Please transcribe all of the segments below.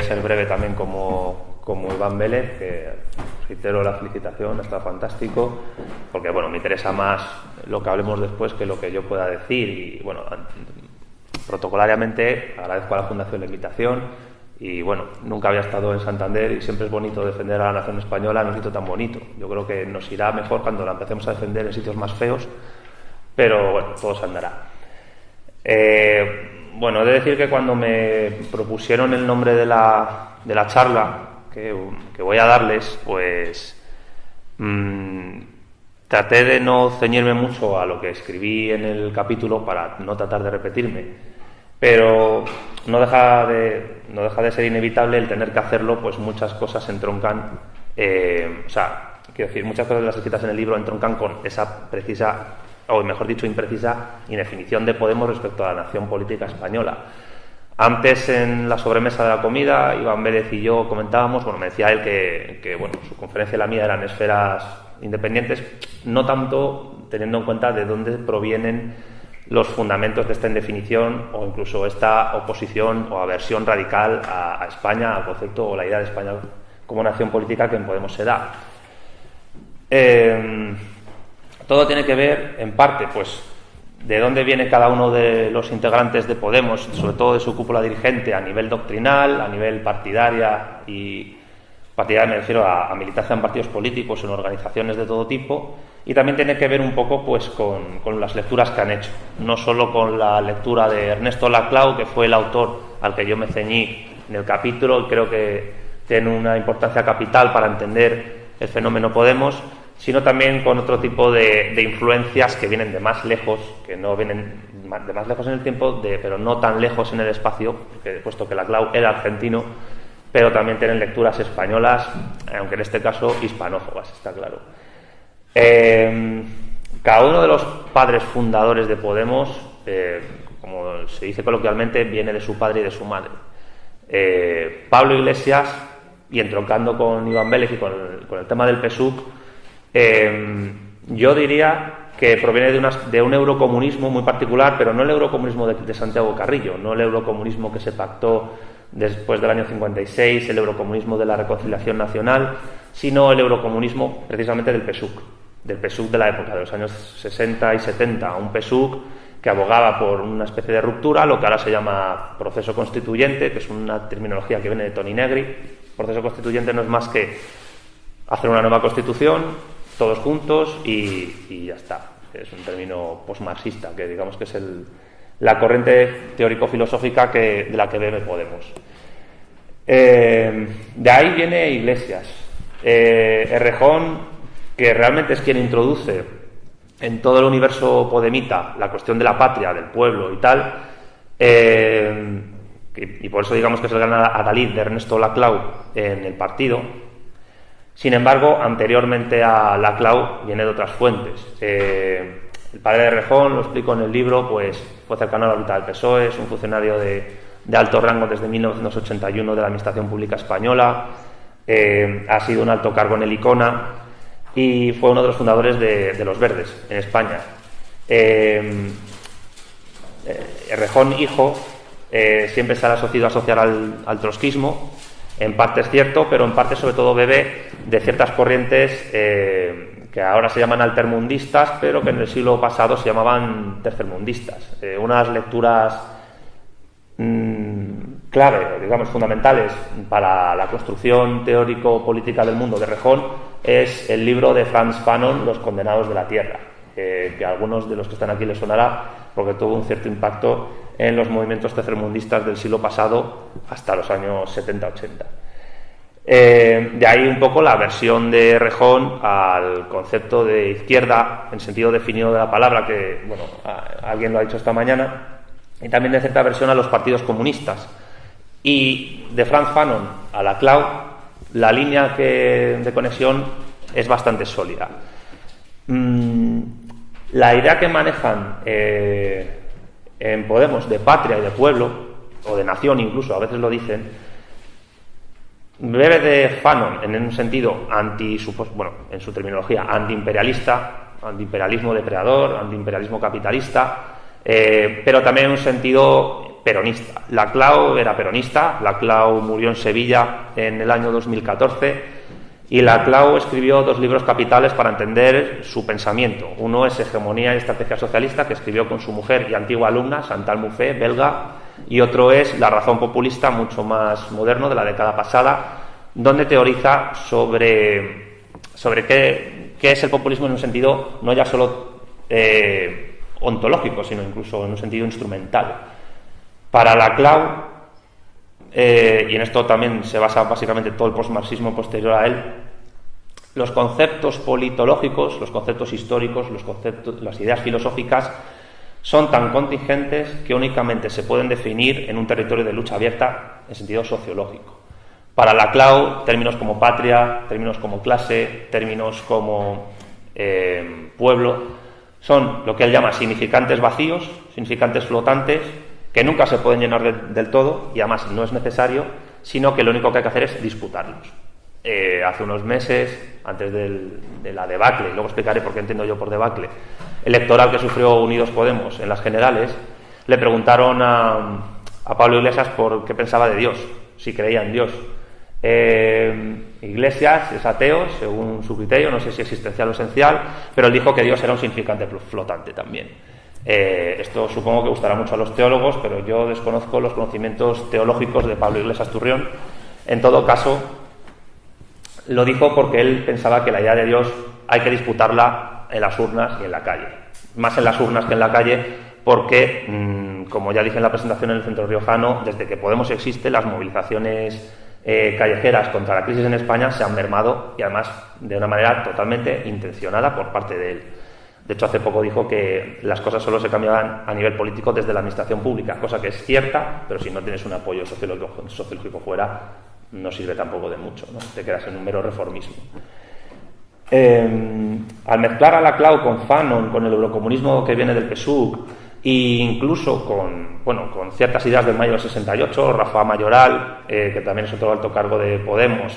ser breve también como Iván Vélez, que reitero la felicitación, está fantástico, porque bueno, me interesa más lo que hablemos después que lo que yo pueda decir. Y bueno, protocolariamente agradezco a la Fundación la invitación. Y bueno, nunca había estado en Santander y siempre es bonito defender a la nación española en un sitio tan bonito. Yo creo que nos irá mejor cuando la empecemos a defender en sitios más feos, pero bueno, todo se andará. Bueno, he de decir que cuando me propusieron el nombre de la charla que voy a darles, pues traté de no ceñirme mucho a lo que escribí en el capítulo para no tratar de repetirme, pero no deja de ser inevitable el tener que hacerlo, pues muchas cosas entroncan, quiero decir, muchas cosas de las escritas en el libro entroncan con esa precisa, o mejor dicho, imprecisa indefinición de Podemos respecto a la nación política española. Antes, en la sobremesa de la comida, Iván Vélez y yo comentábamos, bueno, me decía él que bueno, su conferencia y la mía eran esferas independientes, no tanto teniendo en cuenta de dónde provienen los fundamentos de esta indefinición o incluso esta oposición o aversión radical a España, al concepto o la idea de España como nación política que en Podemos se da. Todo tiene que ver, en parte, pues, de dónde viene cada uno de los integrantes de Podemos, sobre todo de su cúpula dirigente, a nivel doctrinal, a nivel partidaria, y partidaria me refiero a militancia en partidos políticos, en organizaciones de todo tipo, y también tiene que ver un poco, pues, con las lecturas que han hecho, no solo con la lectura de Ernesto Laclau, que fue el autor al que yo me ceñí en el capítulo, y creo que tiene una importancia capital para entender el fenómeno Podemos, sino también con otro tipo de influencias que vienen de más lejos, que no vienen de más lejos en el tiempo, pero no tan lejos en el espacio, puesto que Laclau era argentino, pero también tienen lecturas españolas, aunque en este caso hispanófobas, está claro. Cada uno de los padres fundadores de Podemos, como se dice coloquialmente, viene de su padre y de su madre. Pablo Iglesias, y entroncando con Iván Vélez y con el tema del PSUC, yo diría que proviene de un eurocomunismo muy particular, pero no el eurocomunismo de Santiago Carrillo, no el eurocomunismo que se pactó después del año 56, el eurocomunismo de la reconciliación nacional, sino el eurocomunismo precisamente del PSUC de la época, de los años 60 y 70, un PSUC que abogaba por una especie de ruptura, lo que ahora se llama proceso constituyente, que es una terminología que viene de Toni Negri. Proceso constituyente no es más que hacer una nueva constitución, todos juntos y ya está. Es un término posmarxista, que digamos que es la corriente teórico-filosófica de la que bebe Podemos. De ahí viene Iglesias. Errejón, que realmente es quien introduce en todo el universo podemita la cuestión de la patria, del pueblo y tal, y por eso digamos que es el gran adalid de Ernesto Laclau en el partido. Sin embargo, anteriormente a Laclau viene de otras fuentes. El padre de Errejón, lo explico en el libro, pues fue cercano a la órbita del PSOE, es un funcionario de alto rango desde 1981 de la Administración Pública Española, ha sido un alto cargo en el ICONA y fue uno de los fundadores de Los Verdes en España. Errejón, hijo, siempre se ha asociado al trotskismo. En parte es cierto, pero en parte sobre todo bebe de ciertas corrientes que ahora se llaman altermundistas, pero que en el siglo pasado se llamaban tercermundistas. Unas lecturas clave, digamos, fundamentales para la construcción teórico-política del mundo de Errejón es el libro de Frantz Fanon, Los condenados de la tierra, que a algunos de los que están aquí les sonará porque tuvo un cierto impacto en los movimientos tercermundistas del siglo pasado hasta los años 70-80. De ahí un poco la versión de Errejón al concepto de izquierda en sentido definido de la palabra, que bueno, alguien lo ha dicho esta mañana, y también de cierta versión a los partidos comunistas. Y de Frantz Fanon a Laclau, la línea de conexión es bastante sólida. La idea que manejan en Podemos de patria y de pueblo, o de nación incluso, a veces lo dicen, bebe de Fanon en un sentido en su terminología antiimperialista, antiimperialismo depredador, antiimperialismo capitalista, pero también en un sentido peronista. Laclau era peronista, Laclau murió en Sevilla en el año 2014 y Laclau escribió 2 libros capitales para entender su pensamiento. Uno es Hegemonía y Estrategia Socialista, que escribió con su mujer y antigua alumna, Chantal Mouffe, belga, y otro es La razón populista, mucho más moderno, de la década pasada, donde teoriza sobre qué es el populismo en un sentido no ya solo ontológico, sino incluso en un sentido instrumental. Para Laclau, y en esto también se basa básicamente todo el postmarxismo posterior a él, los conceptos politológicos, los conceptos históricos, las ideas filosóficas son tan contingentes que únicamente se pueden definir en un territorio de lucha abierta en sentido sociológico. Para Laclau, términos como patria, términos como clase, términos como pueblo, son lo que él llama significantes vacíos, significantes flotantes, que nunca se pueden llenar del todo, y además no es necesario, sino que lo único que hay que hacer es disputarlos. Hace unos meses, antes de la debacle, y luego explicaré por qué entiendo yo por debacle, electoral que sufrió Unidos Podemos en las generales, le preguntaron a Pablo Iglesias por qué pensaba de Dios, si creía en Dios. Iglesias es ateo, según su criterio, no sé si existencial o esencial, pero él dijo que Dios era un significante flotante también. Esto supongo que gustará mucho a los teólogos, pero yo desconozco los conocimientos teológicos de Pablo Iglesias Turrión. En todo caso, lo dijo porque él pensaba que la idea de Dios hay que disputarla en las urnas y en la calle. Más en las urnas que en la calle, porque, como ya dije en la presentación en el Centro Riojano, desde que Podemos existe, las movilizaciones callejeras contra la crisis en España se han mermado, y además de una manera totalmente intencionada por parte de él. De hecho, hace poco dijo que las cosas solo se cambiaban a nivel político desde la administración pública, cosa que es cierta, pero si no tienes un apoyo sociológico fuera, no sirve tampoco de mucho, ¿no? Te quedas en un mero reformismo. Al mezclar a Laclau con Fanon, con el eurocomunismo que viene del PSUV, e incluso con ciertas ideas del mayo del 68, Rafa Mayoral, que también es otro alto cargo de Podemos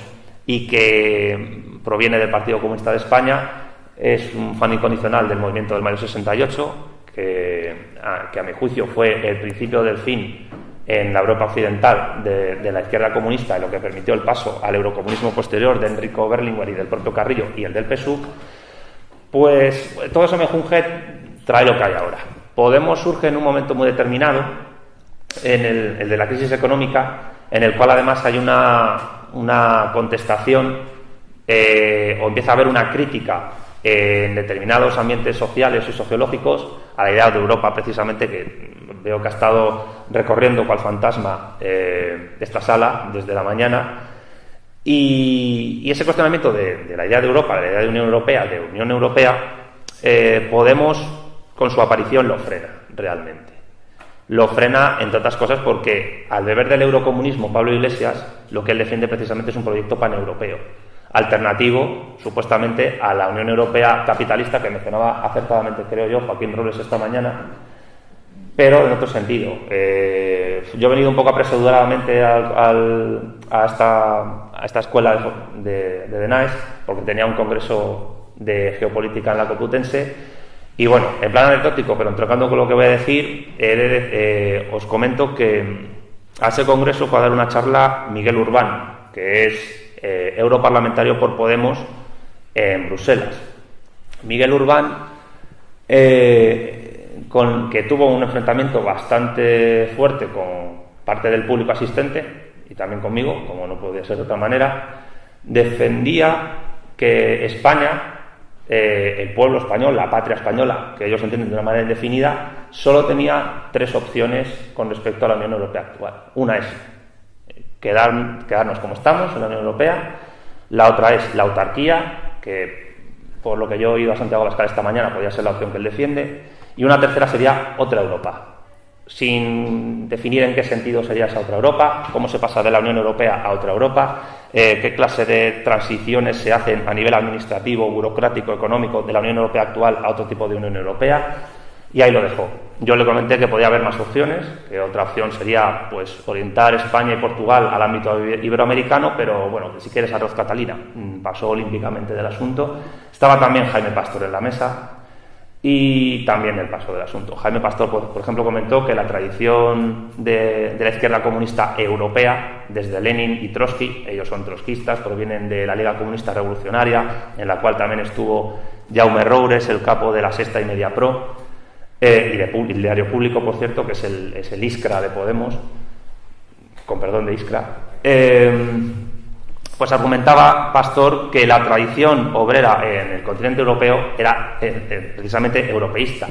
y que proviene del Partido Comunista de España, es un fan incondicional del movimiento del mayo 68, que a mi juicio fue el principio del fin en la Europa occidental de la izquierda comunista, y lo que permitió el paso al eurocomunismo posterior de Enrico Berlinguer y del propio Carrillo y el del PSUV. Pues todo ese mejunje trae lo que hay ahora. Podemos surge en un momento muy determinado, el de la crisis económica, en el cual además hay una contestación o empieza a haber una crítica en determinados ambientes sociales y sociológicos a la idea de Europa, precisamente, que veo que ha estado recorriendo cual fantasma esta sala desde la mañana, y ese cuestionamiento de la idea de Europa, de la idea de Unión Europea, Podemos con su aparición lo frena realmente. Lo frena, entre otras cosas, porque al beber del eurocomunismo Pablo Iglesias, lo que él defiende precisamente es un proyecto paneuropeo, alternativo, supuestamente, a la Unión Europea capitalista que mencionaba acertadamente, creo yo, Joaquín Robles esta mañana, pero en otro sentido. Yo he venido un poco apresuradamente a esta escuela de Denaes, porque tenía un congreso de geopolítica en la Complutense, y bueno, en plan anecdótico, pero entrocando con lo que voy a decir, os comento que a ese congreso fue a dar una charla Miguel Urbán, que es europarlamentario por Podemos en Bruselas. Miguel Urbán, que tuvo un enfrentamiento bastante fuerte con parte del público asistente y también conmigo, como no podía ser de otra manera, defendía que España, el pueblo español, la patria española, que ellos entienden de una manera indefinida, solo tenía 3 opciones con respecto a la Unión Europea actual. Una es quedarnos como estamos en la Unión Europea. La otra es la autarquía, que por lo que yo he oído a Santiago Abascal esta mañana podría ser la opción que él defiende, y una tercera sería otra Europa, sin definir en qué sentido sería esa otra Europa, cómo se pasa de la Unión Europea a otra Europa, qué clase de transiciones se hacen a nivel administrativo, burocrático, económico de la Unión Europea actual a otro tipo de Unión Europea. Y ahí lo dejó. Yo le comenté que podía haber más opciones, que otra opción sería pues orientar España y Portugal al ámbito iberoamericano, pero bueno, que si quieres arroz Catalina. Pasó olímpicamente del asunto. Estaba también Jaime Pastor en la mesa, y también el paso del asunto. Jaime Pastor, por ejemplo, comentó que la tradición de la izquierda comunista europea, desde Lenin y Trotsky, ellos son trotskistas, provienen de la Liga Comunista Revolucionaria, en la cual también estuvo Jaume Roures, el capo de la Sexta y Media Pro, y el diario Público, por cierto, que es el Iskra de Podemos, con perdón de Iskra. Pues argumentaba Pastor que la tradición obrera en el continente europeo era precisamente europeísta.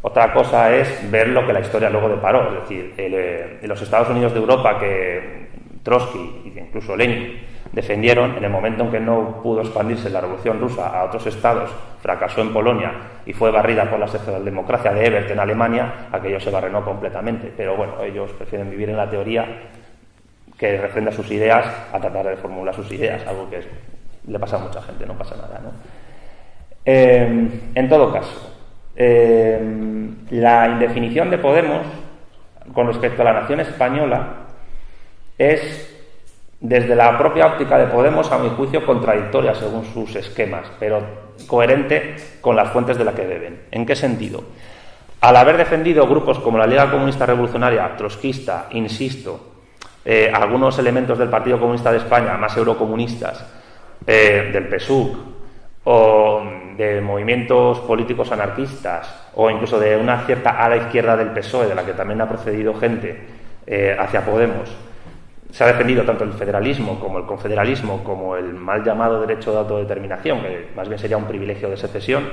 Otra cosa es ver lo que la historia luego deparó, es decir, en los Estados Unidos de Europa, que Trotsky e incluso Lenin defendieron, en el momento en que no pudo expandirse la Revolución Rusa a otros estados, fracasó en Polonia y fue barrida por la socialdemocracia de Ebert en Alemania, aquello se barrenó completamente. Pero bueno, ellos prefieren vivir en la teoría que refrenda sus ideas a tratar de formular sus ideas, algo que le pasa a mucha gente, no pasa nada, ¿no? En todo caso, la indefinición de Podemos con respecto a la nación española es, desde la propia óptica de Podemos, a mi juicio, contradictoria según sus esquemas, pero coherente con las fuentes de las que beben. ¿En qué sentido? Al haber defendido grupos como la Liga Comunista Revolucionaria, trotskista, insisto, algunos elementos del Partido Comunista de España, más eurocomunistas, del PSUC, o de movimientos políticos anarquistas, o incluso de una cierta ala izquierda del PSOE, de la que también ha procedido gente hacia Podemos. Se ha defendido tanto el federalismo como el confederalismo, como el mal llamado derecho de autodeterminación, que más bien sería un privilegio de secesión.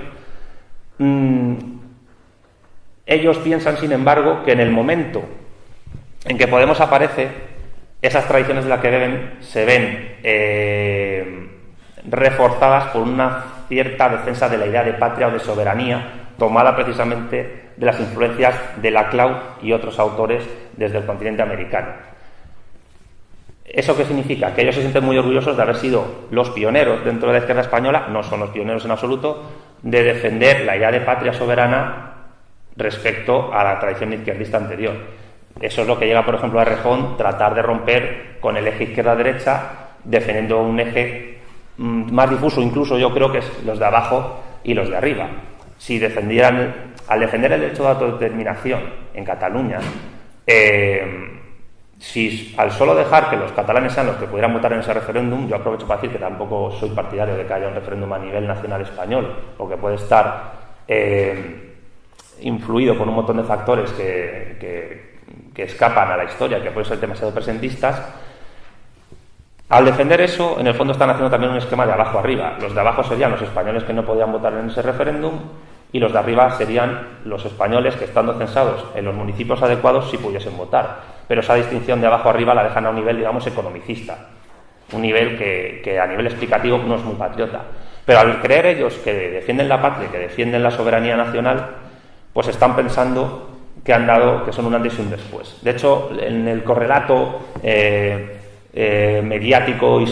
Ellos piensan, sin embargo, que en el momento en que Podemos aparece, esas tradiciones de las que beben se ven reforzadas por una cierta defensa de la idea de patria o de soberanía, tomada precisamente de las influencias de Laclau y otros autores desde el continente americano. ¿Eso qué significa? Que ellos se sienten muy orgullosos de haber sido los pioneros dentro de la izquierda española, no son los pioneros en absoluto, de defender la idea de patria soberana respecto a la tradición izquierdista anterior. Eso es lo que llega, por ejemplo, a Errejón, tratar de romper con el eje izquierda-derecha, defendiendo un eje más difuso, incluso yo creo que es los de abajo y los de arriba. Si defendieran, al defender el derecho de autodeterminación en Cataluña, si al solo dejar que los catalanes sean los que pudieran votar en ese referéndum, yo aprovecho para decir que tampoco soy partidario de que haya un referéndum a nivel nacional español, porque puede estar influido por un montón de factores que escapan a la historia, que pueden ser demasiado presentistas. Al defender eso, en el fondo están haciendo también un esquema de abajo arriba. Los de abajo serían los españoles que no podían votar en ese referéndum, y los de arriba serían los españoles que, estando censados en los municipios adecuados, sí pudiesen votar. Pero esa distinción de abajo arriba la dejan a un nivel, digamos, economicista, un nivel que a nivel explicativo no es muy patriota. Pero al creer ellos que defienden la patria, que defienden la soberanía nacional, pues están pensando que son un antes y un después. De hecho, en el correlato mediático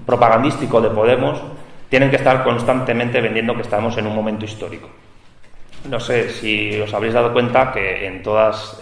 propagandístico de Podemos, tienen que estar constantemente vendiendo que estamos en un momento histórico. No sé si os habréis dado cuenta que en todas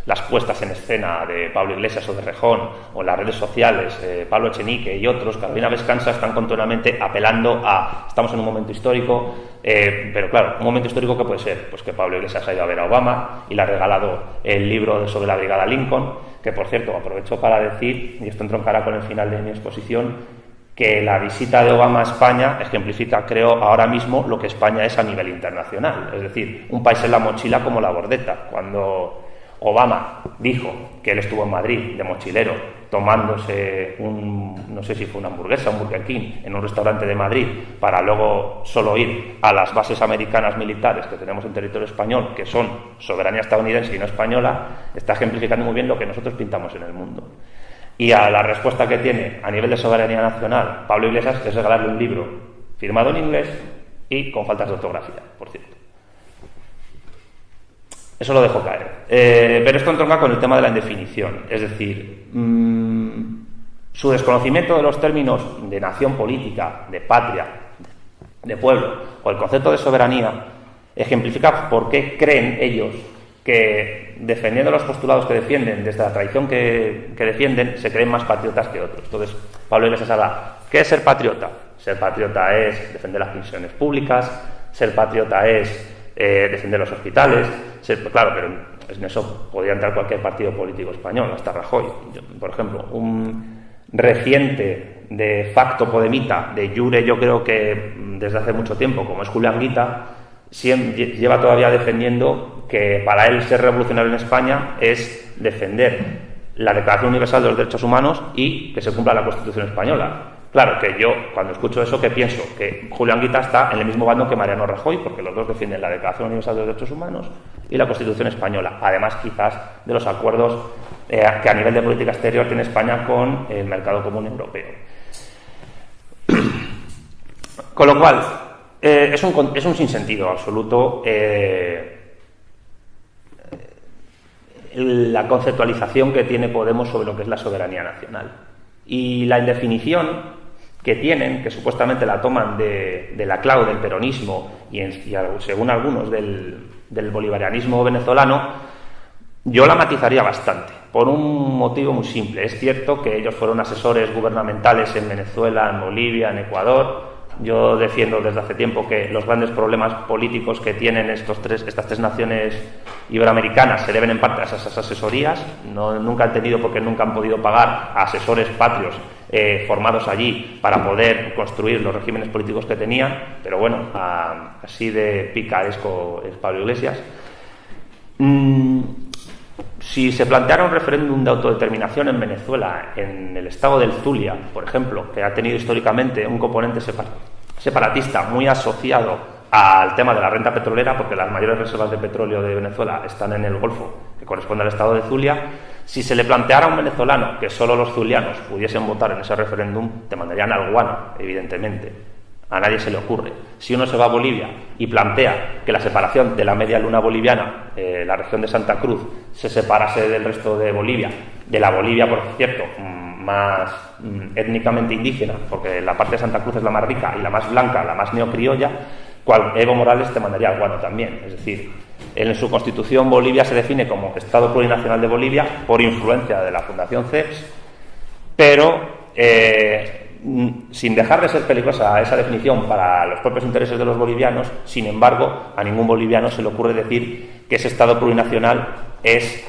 las puestas en escena de Pablo Iglesias o de Errejón, o en las redes sociales, Pablo Echenique y otros, Carolina Vescansa, están continuamente apelando a estamos en un momento histórico, pero claro, un momento histórico, ¿qué puede ser? Pues que Pablo Iglesias ha ido a ver a Obama y le ha regalado el libro sobre la Brigada Lincoln, que por cierto aprovecho para decir, y esto entroncará con el final de mi exposición, que la visita de Obama a España ejemplifica, creo, ahora mismo lo que España es a nivel internacional, es decir, un país en la mochila como la Bordeta. Cuando Obama dijo que él estuvo en Madrid de mochilero tomándose no sé si fue una hamburguesa, un Burger King, en un restaurante de Madrid, para luego solo ir a las bases americanas militares que tenemos en territorio español, que son soberanía estadounidense y no española, está ejemplificando muy bien lo que nosotros pintamos en el mundo. Y a la respuesta que tiene a nivel de soberanía nacional Pablo Iglesias es regalarle un libro firmado en inglés y con faltas de ortografía, por cierto. Eso lo dejo caer. Pero esto entronca con el tema de la indefinición. Es decir, su desconocimiento de los términos de nación política, de patria, de pueblo, o el concepto de soberanía, ejemplifica por qué creen ellos que, defendiendo los postulados que defienden, desde la tradición que defienden, se creen más patriotas que otros. Entonces, Pablo Iglesias habla, ¿qué es ser patriota? Ser patriota es defender las pensiones públicas, ser patriota es defender los hospitales, claro, pero en eso podría entrar cualquier partido político español, hasta Rajoy. Por ejemplo, un reciente de facto podemita, de jure, yo creo que desde hace mucho tiempo, como es Julián Guita, lleva todavía defendiendo que para él ser revolucionario en España es defender la Declaración Universal de los Derechos Humanos y que se cumpla la Constitución española. Claro que yo, cuando escucho eso, ¿qué pienso? Que Julián Guita está en el mismo bando que Mariano Rajoy, porque los dos defienden la Declaración Universal de los Derechos Humanos y la Constitución española, además quizás de los acuerdos que a nivel de política exterior tiene España con el mercado común europeo. Con lo cual, es un sinsentido absoluto la conceptualización que tiene Podemos sobre lo que es la soberanía nacional. Y la indefinición que tienen, que supuestamente la toman de la clave del peronismo y según algunos del bolivarianismo venezolano, yo la matizaría bastante, por un motivo muy simple. Es cierto que ellos fueron asesores gubernamentales en Venezuela, en Bolivia, en Ecuador. Yo defiendo desde hace tiempo que los grandes problemas políticos que tienen estas tres naciones iberoamericanas se deben en parte a esas asesorías. Nunca han tenido, porque nunca han podido pagar a asesores patrios formados allí para poder construir los regímenes políticos que tenían, pero bueno, así de picaresco es Pablo Iglesias. Si se planteara un referéndum de autodeterminación en Venezuela, en el estado del Zulia, por ejemplo, que ha tenido históricamente un componente separatista muy asociado al tema de la renta petrolera, porque las mayores reservas de petróleo de Venezuela están en el Golfo, que corresponde al estado de Zulia, si se le planteara a un venezolano que solo los zulianos pudiesen votar en ese referéndum, te mandarían al guano, evidentemente. A nadie se le ocurre. Si uno se va a Bolivia y plantea que la separación de la media luna boliviana, la región de Santa Cruz, se separase del resto de Bolivia, de la Bolivia, por cierto, más étnicamente indígena, porque la parte de Santa Cruz es la más rica y la más blanca, la más neocriolla, Evo Morales te mandaría al guano también. Es decir, en su constitución Bolivia se define como Estado Plurinacional de Bolivia por influencia de la Fundación CEPS, pero sin dejar de ser peligrosa esa definición para los propios intereses de los bolivianos. Sin embargo, a ningún boliviano se le ocurre decir que ese Estado plurinacional es,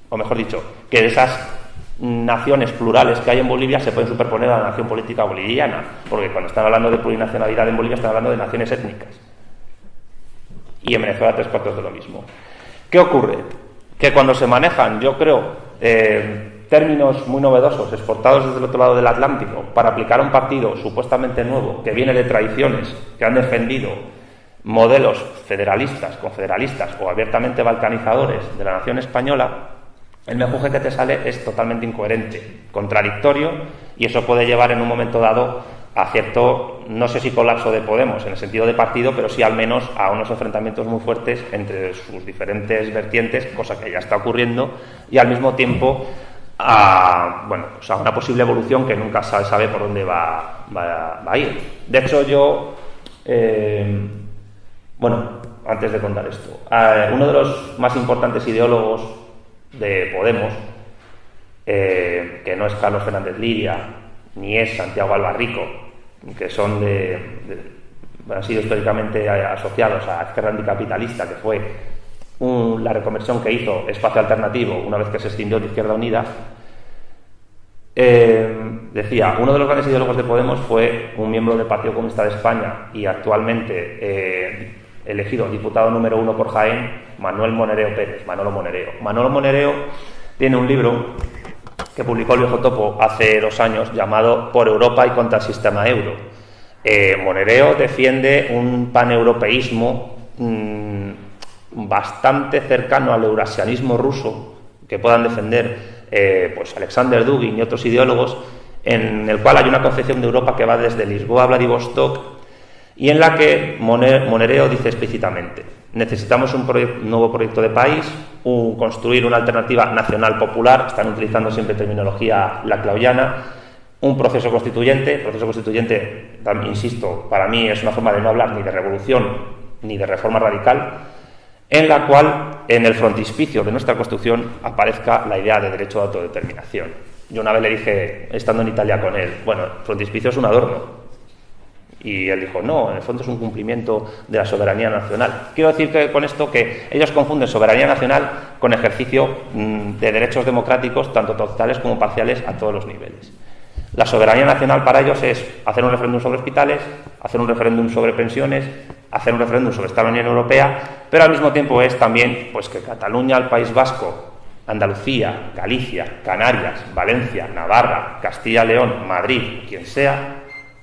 o mejor dicho, que de esas naciones plurales que hay en Bolivia se pueden superponer a la nación política boliviana, porque cuando están hablando de plurinacionalidad en Bolivia están hablando de naciones étnicas. Y en Venezuela 3/4 de lo mismo. ¿Qué ocurre? Que cuando se manejan, yo creo, términos muy novedosos exportados desde el otro lado del Atlántico para aplicar a un partido supuestamente nuevo que viene de tradiciones que han defendido modelos federalistas, confederalistas o abiertamente balcanizadores de la nación española, el menjuje que te sale es totalmente incoherente, contradictorio, y eso puede llevar en un momento dado a cierto, no sé si colapso de Podemos en el sentido de partido, pero sí al menos a unos enfrentamientos muy fuertes entre sus diferentes vertientes, cosa que ya está ocurriendo, y al mismo tiempo a una posible evolución que nunca se sabe por dónde va a ir. De hecho, yo, antes de contar esto, uno de los más importantes ideólogos de Podemos, que no es Carlos Fernández Liria ni es Santiago Albarrico, que han sido históricamente asociados a Izquierda Anticapitalista, que fue la reconversión que hizo Espacio Alternativo una vez que se escindió de Izquierda Unida. Decía, uno de los grandes ideólogos de Podemos fue un miembro del Partido Comunista de España y actualmente elegido diputado número 1 por Jaén, Manuel Monereo Pérez, Manolo Monereo. Manolo Monereo tiene un libro que publicó El Viejo Topo hace 2 años llamado Por Europa y contra el sistema euro. Monereo defiende un paneuropeísmo bastante cercano al eurasianismo ruso que puedan defender Alexander Dugin y otros ideólogos, en el cual hay una concepción de Europa que va desde Lisboa a Vladivostok, y en la que Monereo dice explícitamente: necesitamos un nuevo proyecto de país, construir una alternativa nacional popular, están utilizando siempre terminología laclauiana, un proceso constituyente, insisto, para mí es una forma de no hablar ni de revolución ni de reforma radical, en la cual en el frontispicio de nuestra Constitución aparezca la idea de derecho de autodeterminación. Yo una vez le dije, estando en Italia con él, el frontispicio es un adorno. Y él dijo, no, en el fondo es un cumplimiento de la soberanía nacional. Quiero decir que con esto que ellos confunden soberanía nacional con ejercicio de derechos democráticos, tanto totales como parciales, a todos los niveles. La soberanía nacional para ellos es hacer un referéndum sobre hospitales, hacer un referéndum sobre pensiones, hacer un referéndum sobre estar en la Unión Europea, pero al mismo tiempo es también pues, que Cataluña, el País Vasco, Andalucía, Galicia, Canarias, Valencia, Navarra, Castilla-León, Madrid, quien sea,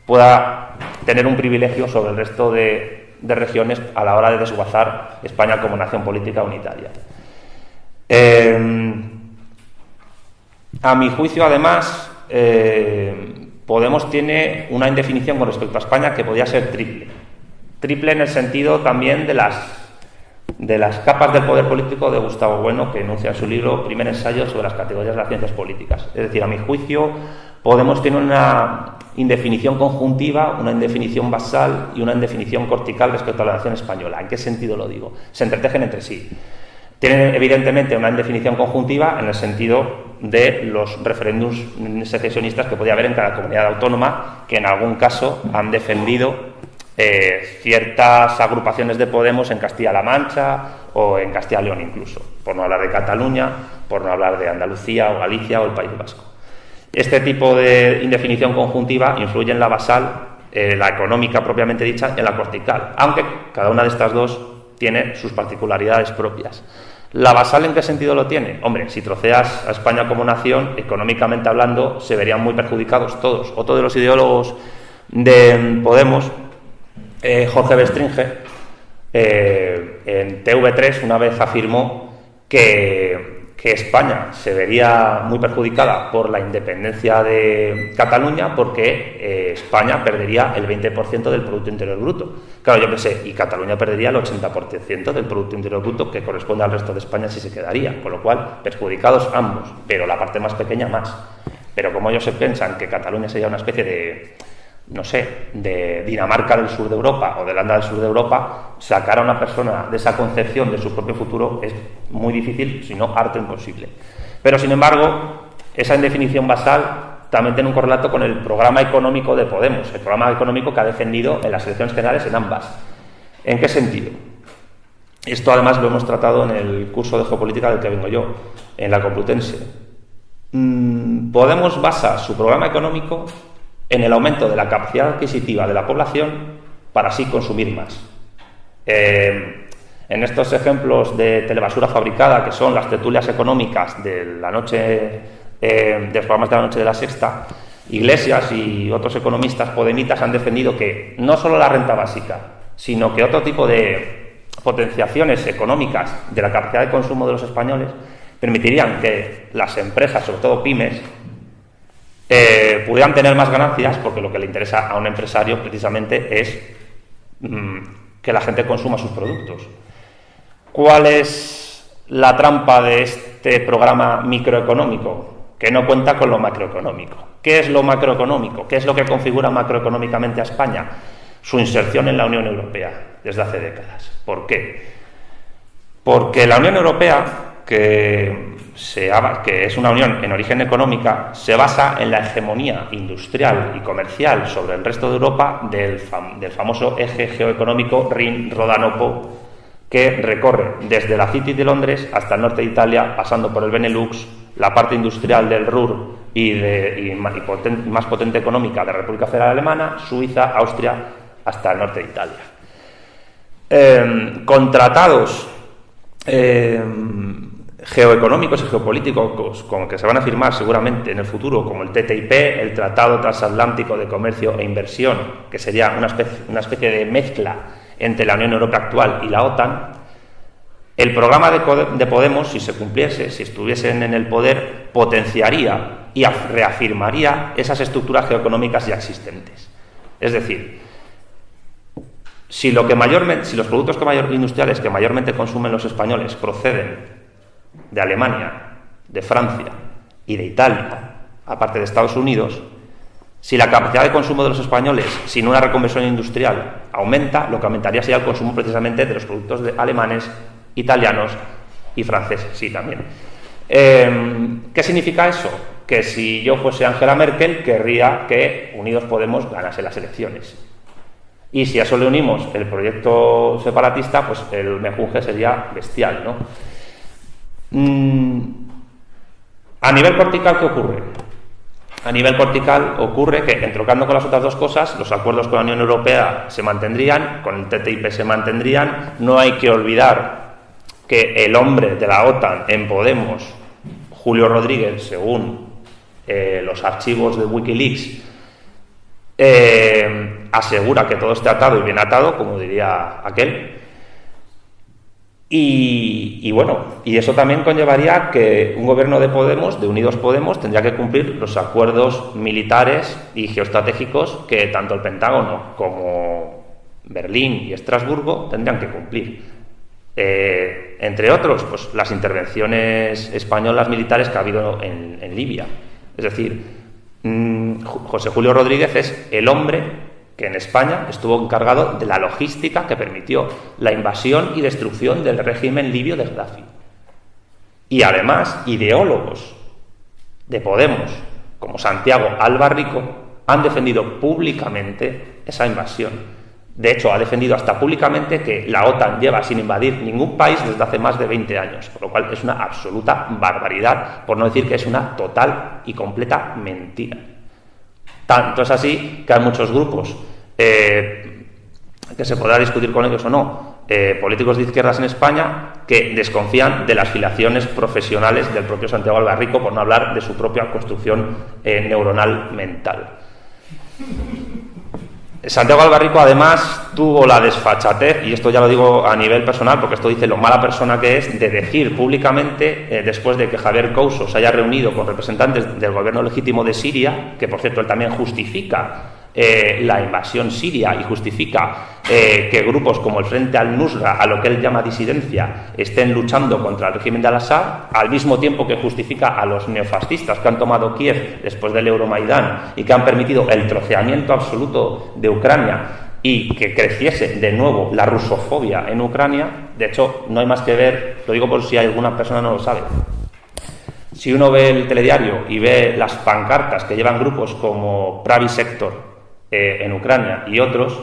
pueda tener un privilegio sobre el resto de regiones a la hora de desguazar España como nación política unitaria. A mi juicio, además, Podemos tiene una indefinición con respecto a España que podría ser triple. Triple en el sentido también de las capas del poder político de Gustavo Bueno, que enuncia en su libro Primer ensayo sobre las categorías de las ciencias políticas. Es decir, a mi juicio, Podemos tiene una indefinición conjuntiva, una indefinición basal y una indefinición cortical respecto a la nación española. ¿En qué sentido lo digo? Se entretejen entre sí. Tienen, evidentemente, una indefinición conjuntiva en el sentido de los referéndums secesionistas que podía haber en cada comunidad autónoma, que en algún caso han defendido ciertas agrupaciones de Podemos en Castilla-La Mancha o en Castilla-León incluso, por no hablar de Cataluña, por no hablar de Andalucía o Galicia o el País Vasco. Este tipo de indefinición conjuntiva influye en la basal, la económica propiamente dicha, en la cortical, aunque cada una de estas dos tiene sus particularidades propias. ¿La basal en qué sentido lo tiene? Hombre, si troceas a España como nación, económicamente hablando, se verían muy perjudicados todos. Otro de los ideólogos de Podemos, Jorge Bestringe, en TV3 una vez afirmó que España se vería muy perjudicada por la independencia de Cataluña porque España perdería el 20% del Producto Interior Bruto. Claro, yo pensé, y Cataluña perdería el 80% del Producto Interior Bruto que corresponde al resto de España si se quedaría, con lo cual perjudicados ambos, pero la parte más pequeña más. Pero como ellos se piensan que Cataluña sería una especie de, no sé, de Dinamarca del sur de Europa o de Holanda del sur de Europa, sacar a una persona de esa concepción de su propio futuro es muy difícil, si no harto imposible. Pero, sin embargo, esa indefinición basal también tiene un correlato con el programa económico de Podemos, el programa económico que ha defendido en las elecciones generales en ambas. ¿En qué sentido? Esto, además, lo hemos tratado en el curso de geopolítica del que vengo yo, en la Complutense. Podemos basa su programa económico en el aumento de la capacidad adquisitiva de la población para así consumir más. En estos ejemplos de telebasura fabricada, que son las tertulias económicas de la noche, de los programas de la noche de la Sexta, Iglesias y otros economistas podemitas han defendido que no solo la renta básica, sino que otro tipo de potenciaciones económicas de la capacidad de consumo de los españoles permitirían que las empresas, sobre todo pymes, pudieran tener más ganancias, porque lo que le interesa a un empresario precisamente es que la gente consuma sus productos. ¿Cuál es la trampa de este programa microeconómico? Que no cuenta con lo macroeconómico. ¿Qué es lo macroeconómico? ¿Qué es lo que configura macroeconómicamente a España? Su inserción en la Unión Europea desde hace décadas. ¿Por qué? Porque la Unión Europea, que es una unión en origen económica, se basa en la hegemonía industrial y comercial sobre el resto de Europa del famoso eje geoeconómico Rin-Rodanopo, que recorre desde la City de Londres hasta el norte de Italia, pasando por el Benelux, la parte industrial del Ruhr y más potente económica de la República Federal Alemana, Suiza, Austria, hasta el norte de Italia. Con tratados geoeconómicos y geopolíticos con que se van a firmar seguramente en el futuro, como el TTIP, el Tratado Transatlántico de Comercio e Inversión, que sería una especie de mezcla entre la Unión Europea actual y la OTAN, el programa de Podemos, si se cumpliese, si estuviesen en el poder, potenciaría y reafirmaría esas estructuras geoeconómicas ya existentes. Es decir, si los productos industriales que mayormente consumen los españoles proceden de Alemania, de Francia y de Italia, aparte de Estados Unidos, si la capacidad de consumo de los españoles, sin una reconversión industrial, aumenta, lo que aumentaría sería el consumo precisamente de los productos alemanes, italianos y franceses, sí, también. ¿Qué significa eso? Que si yo fuese Angela Merkel, querría que Unidos Podemos ganase las elecciones. Y si a eso le unimos el proyecto separatista, pues el mejunje sería bestial, ¿no? A nivel cortical, ¿qué ocurre? A nivel cortical ocurre que, entroncando con las otras dos cosas, los acuerdos con la Unión Europea se mantendrían, con el TTIP se mantendrían. No hay que olvidar que el hombre de la OTAN en Podemos, Julio Rodríguez, según los archivos de Wikileaks, asegura que todo esté atado y bien atado, como diría aquel. Y bueno, y eso también conllevaría que un gobierno de Podemos, de Unidos Podemos, tendría que cumplir los acuerdos militares y geoestratégicos que tanto el Pentágono como Berlín y Estrasburgo tendrían que cumplir. Entre otros, pues las intervenciones españolas militares que ha habido en Libia. Es decir, José Julio Rodríguez es el hombre que en España estuvo encargado de la logística que permitió la invasión y destrucción del régimen libio de Gaddafi. Y además, ideólogos de Podemos, como Santiago Alba Rico, han defendido públicamente esa invasión. De hecho, ha defendido hasta públicamente que la OTAN lleva sin invadir ningún país desde hace más de 20 años, por lo cual es una absoluta barbaridad, por no decir que es una total y completa mentira. Tanto es así que hay muchos grupos que se podrá discutir con ellos o no, políticos de izquierdas en España, que desconfían de las filiaciones profesionales del propio Santiago Alba Rico, por no hablar de su propia construcción neuronal mental. Santiago Alba Rico, además, tuvo la desfachatez, y esto ya lo digo a nivel personal, porque esto dice lo mala persona que es, de decir públicamente, después de que Javier Couso se haya reunido con representantes del gobierno legítimo de Siria, que por cierto él también justifica la invasión siria y justifica que grupos como el Frente al-Nusra, a lo que él llama disidencia, estén luchando contra el régimen de Al-Assad, al mismo tiempo que justifica a los neofascistas que han tomado Kiev después del Euromaidán y que han permitido el troceamiento absoluto de Ucrania y que creciese de nuevo la rusofobia en Ucrania. De hecho, no hay más que ver, lo digo por si alguna persona no lo sabe. Si uno ve el telediario y ve las pancartas que llevan grupos como Pravi Sector en Ucrania y otros,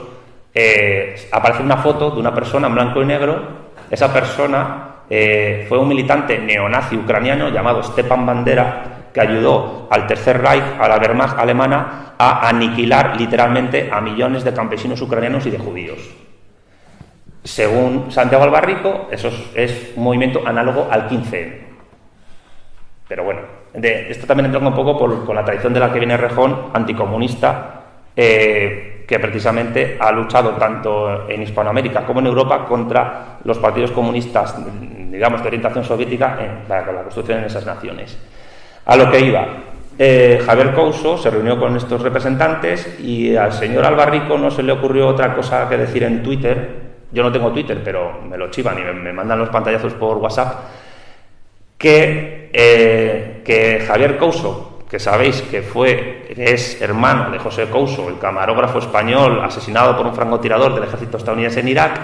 aparece una foto de una persona en blanco y negro. Esa persona fue un militante neonazi ucraniano llamado Stepan Bandera, que ayudó al Tercer Reich, a la Wehrmacht alemana, a aniquilar literalmente a millones de campesinos ucranianos y de judíos. Según Santiago Alba Rico, eso es un movimiento análogo al 15M. Pero bueno, esto también entra un poco con la tradición de la que viene Rejón, anticomunista, que precisamente ha luchado tanto en Hispanoamérica como en Europa contra los partidos comunistas, digamos, de orientación soviética para la construcción en esas naciones. A lo que iba, Javier Couso se reunió con estos representantes y al señor Alba Rico no se le ocurrió otra cosa que decir en Twitter. Yo no tengo Twitter, pero me lo chivan y me mandan los pantallazos por WhatsApp, que Javier Couso, que sabéis que es hermano de José Couso, el camarógrafo español asesinado por un francotirador del ejército estadounidense en Irak,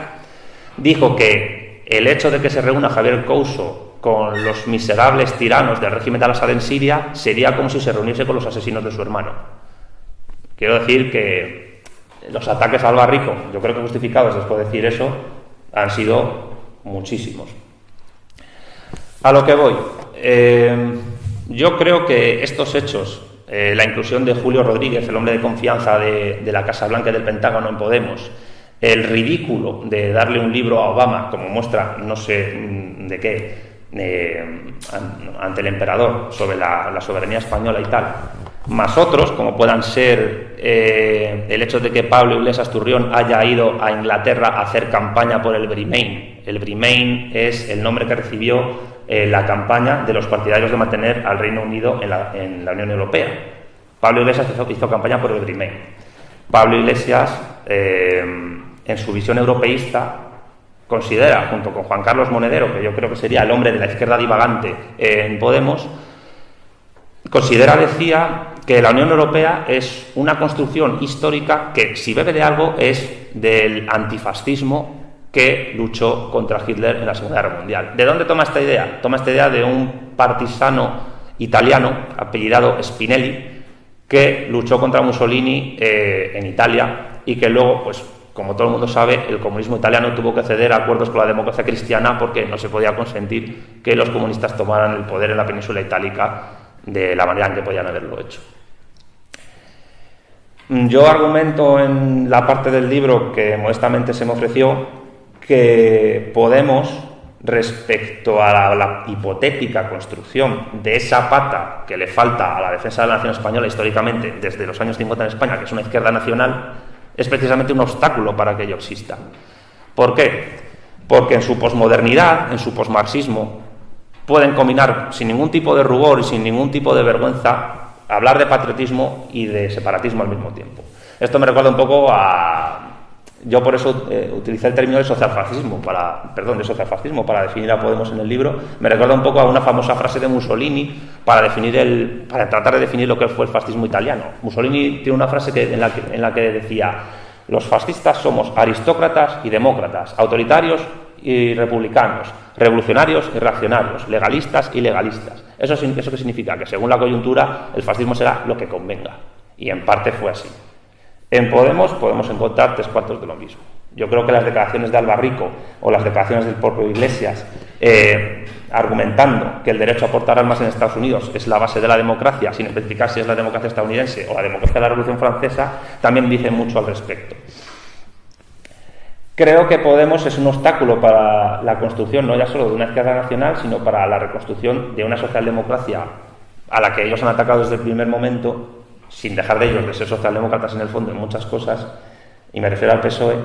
dijo que el hecho de que se reúna Javier Couso con los miserables tiranos del régimen de Al-Assad en Siria sería como si se reuniese con los asesinos de su hermano. Quiero decir que los ataques a Alba Rico, yo creo que justificados después de decir eso, han sido muchísimos. A lo que voy, yo creo que estos hechos, la inclusión de Julio Rodríguez, el hombre de confianza de la Casa Blanca y del Pentágono en Podemos, el ridículo de darle un libro a Obama como muestra no sé de qué ante el emperador sobre la soberanía española y tal, más otros como puedan ser el hecho de que Pablo Iglesias Turrión haya ido a Inglaterra a hacer campaña por el Bremain. El Bremain es el nombre que recibió la campaña de los partidarios de mantener al Reino Unido en la Unión Europea. Pablo Iglesias hizo campaña por el Bremain. Pablo Iglesias, en su visión europeísta, considera, junto con Juan Carlos Monedero, que yo creo que sería el hombre de la izquierda divagante en Podemos, decía que la Unión Europea es una construcción histórica que, si bebe de algo, es del antifascismo que luchó contra Hitler en la Segunda Guerra Mundial. ¿De dónde toma esta idea? Toma esta idea de un partisano italiano apellidado Spinelli, que luchó contra Mussolini en Italia y que luego, pues, como todo el mundo sabe, el comunismo italiano tuvo que ceder a acuerdos con la democracia cristiana porque no se podía consentir que los comunistas tomaran el poder en la península itálica de la manera en que podían haberlo hecho. Yo argumento en la parte del libro que modestamente se me ofreció que Podemos, respecto a la hipotética construcción de esa pata que le falta a la defensa de la nación española históricamente desde los años 50 en España, que es una izquierda nacional, es precisamente un obstáculo para que ello exista. ¿Por qué? Porque en su posmodernidad, en su posmarxismo, pueden combinar sin ningún tipo de rubor y sin ningún tipo de vergüenza hablar de patriotismo y de separatismo al mismo tiempo. Esto me recuerda un poco a... Yo por eso utilicé el término de socialfascismo para definir a Podemos en el libro. Me recuerda un poco a una famosa frase de Mussolini para tratar de definir lo que fue el fascismo italiano. Mussolini tiene una frase en la que decía: los fascistas somos aristócratas y demócratas, autoritarios y republicanos, revolucionarios y reaccionarios, legalistas y legalistas. ¿Eso qué significa? Que según la coyuntura el fascismo será lo que convenga. Y en parte fue así. En Podemos podemos encontrar 3/4 de lo mismo. Yo creo que las declaraciones de Alba Rico o las declaraciones del propio Iglesias argumentando que el derecho a portar armas en Estados Unidos es la base de la democracia, sin especificar si es la democracia estadounidense o la democracia de la Revolución Francesa, también dicen mucho al respecto. Creo que Podemos es un obstáculo para la construcción no ya solo de una izquierda nacional, sino para la reconstrucción de una socialdemocracia a la que ellos han atacado desde el primer momento, sin dejar de ellos de ser socialdemócratas en el fondo en muchas cosas, y me refiero al PSOE,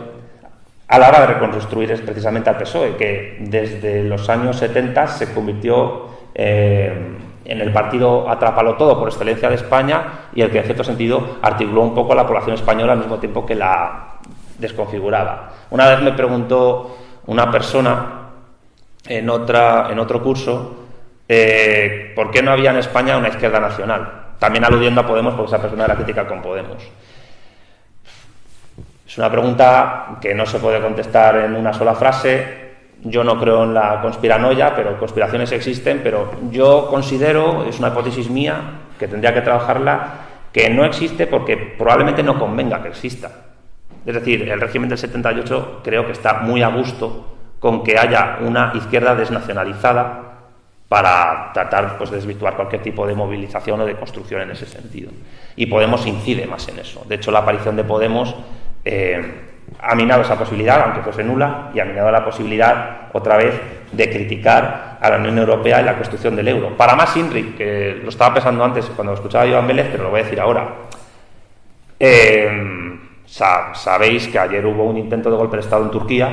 a la hora de reconstruir es precisamente al PSOE, que desde los años 70 se convirtió en el partido atrápalo todo por excelencia de España y el que en cierto sentido articuló un poco a la población española al mismo tiempo que la desconfiguraba. Una vez me preguntó una persona en otro curso por qué no había en España una izquierda nacional, también aludiendo a Podemos porque esa persona era crítica con Podemos. Es una pregunta que no se puede contestar en una sola frase. Yo no creo en la conspiranoia, pero conspiraciones existen, pero yo considero, es una hipótesis mía, que tendría que trabajarla, que no existe porque probablemente no convenga que exista. Es decir, el régimen del 78 creo que está muy a gusto con que haya una izquierda desnacionalizada para tratar de desvirtuar cualquier tipo de movilización o de construcción en ese sentido. Y Podemos incide más en eso. De hecho, la aparición de Podemos ha minado esa posibilidad, aunque fuese nula, y ha minado la posibilidad, otra vez, de criticar a la Unión Europea y la construcción del euro. Para más INRI, que lo estaba pensando antes cuando escuchaba a Iván Vélez, pero lo voy a decir ahora. Sabéis que ayer hubo un intento de golpe de Estado en Turquía,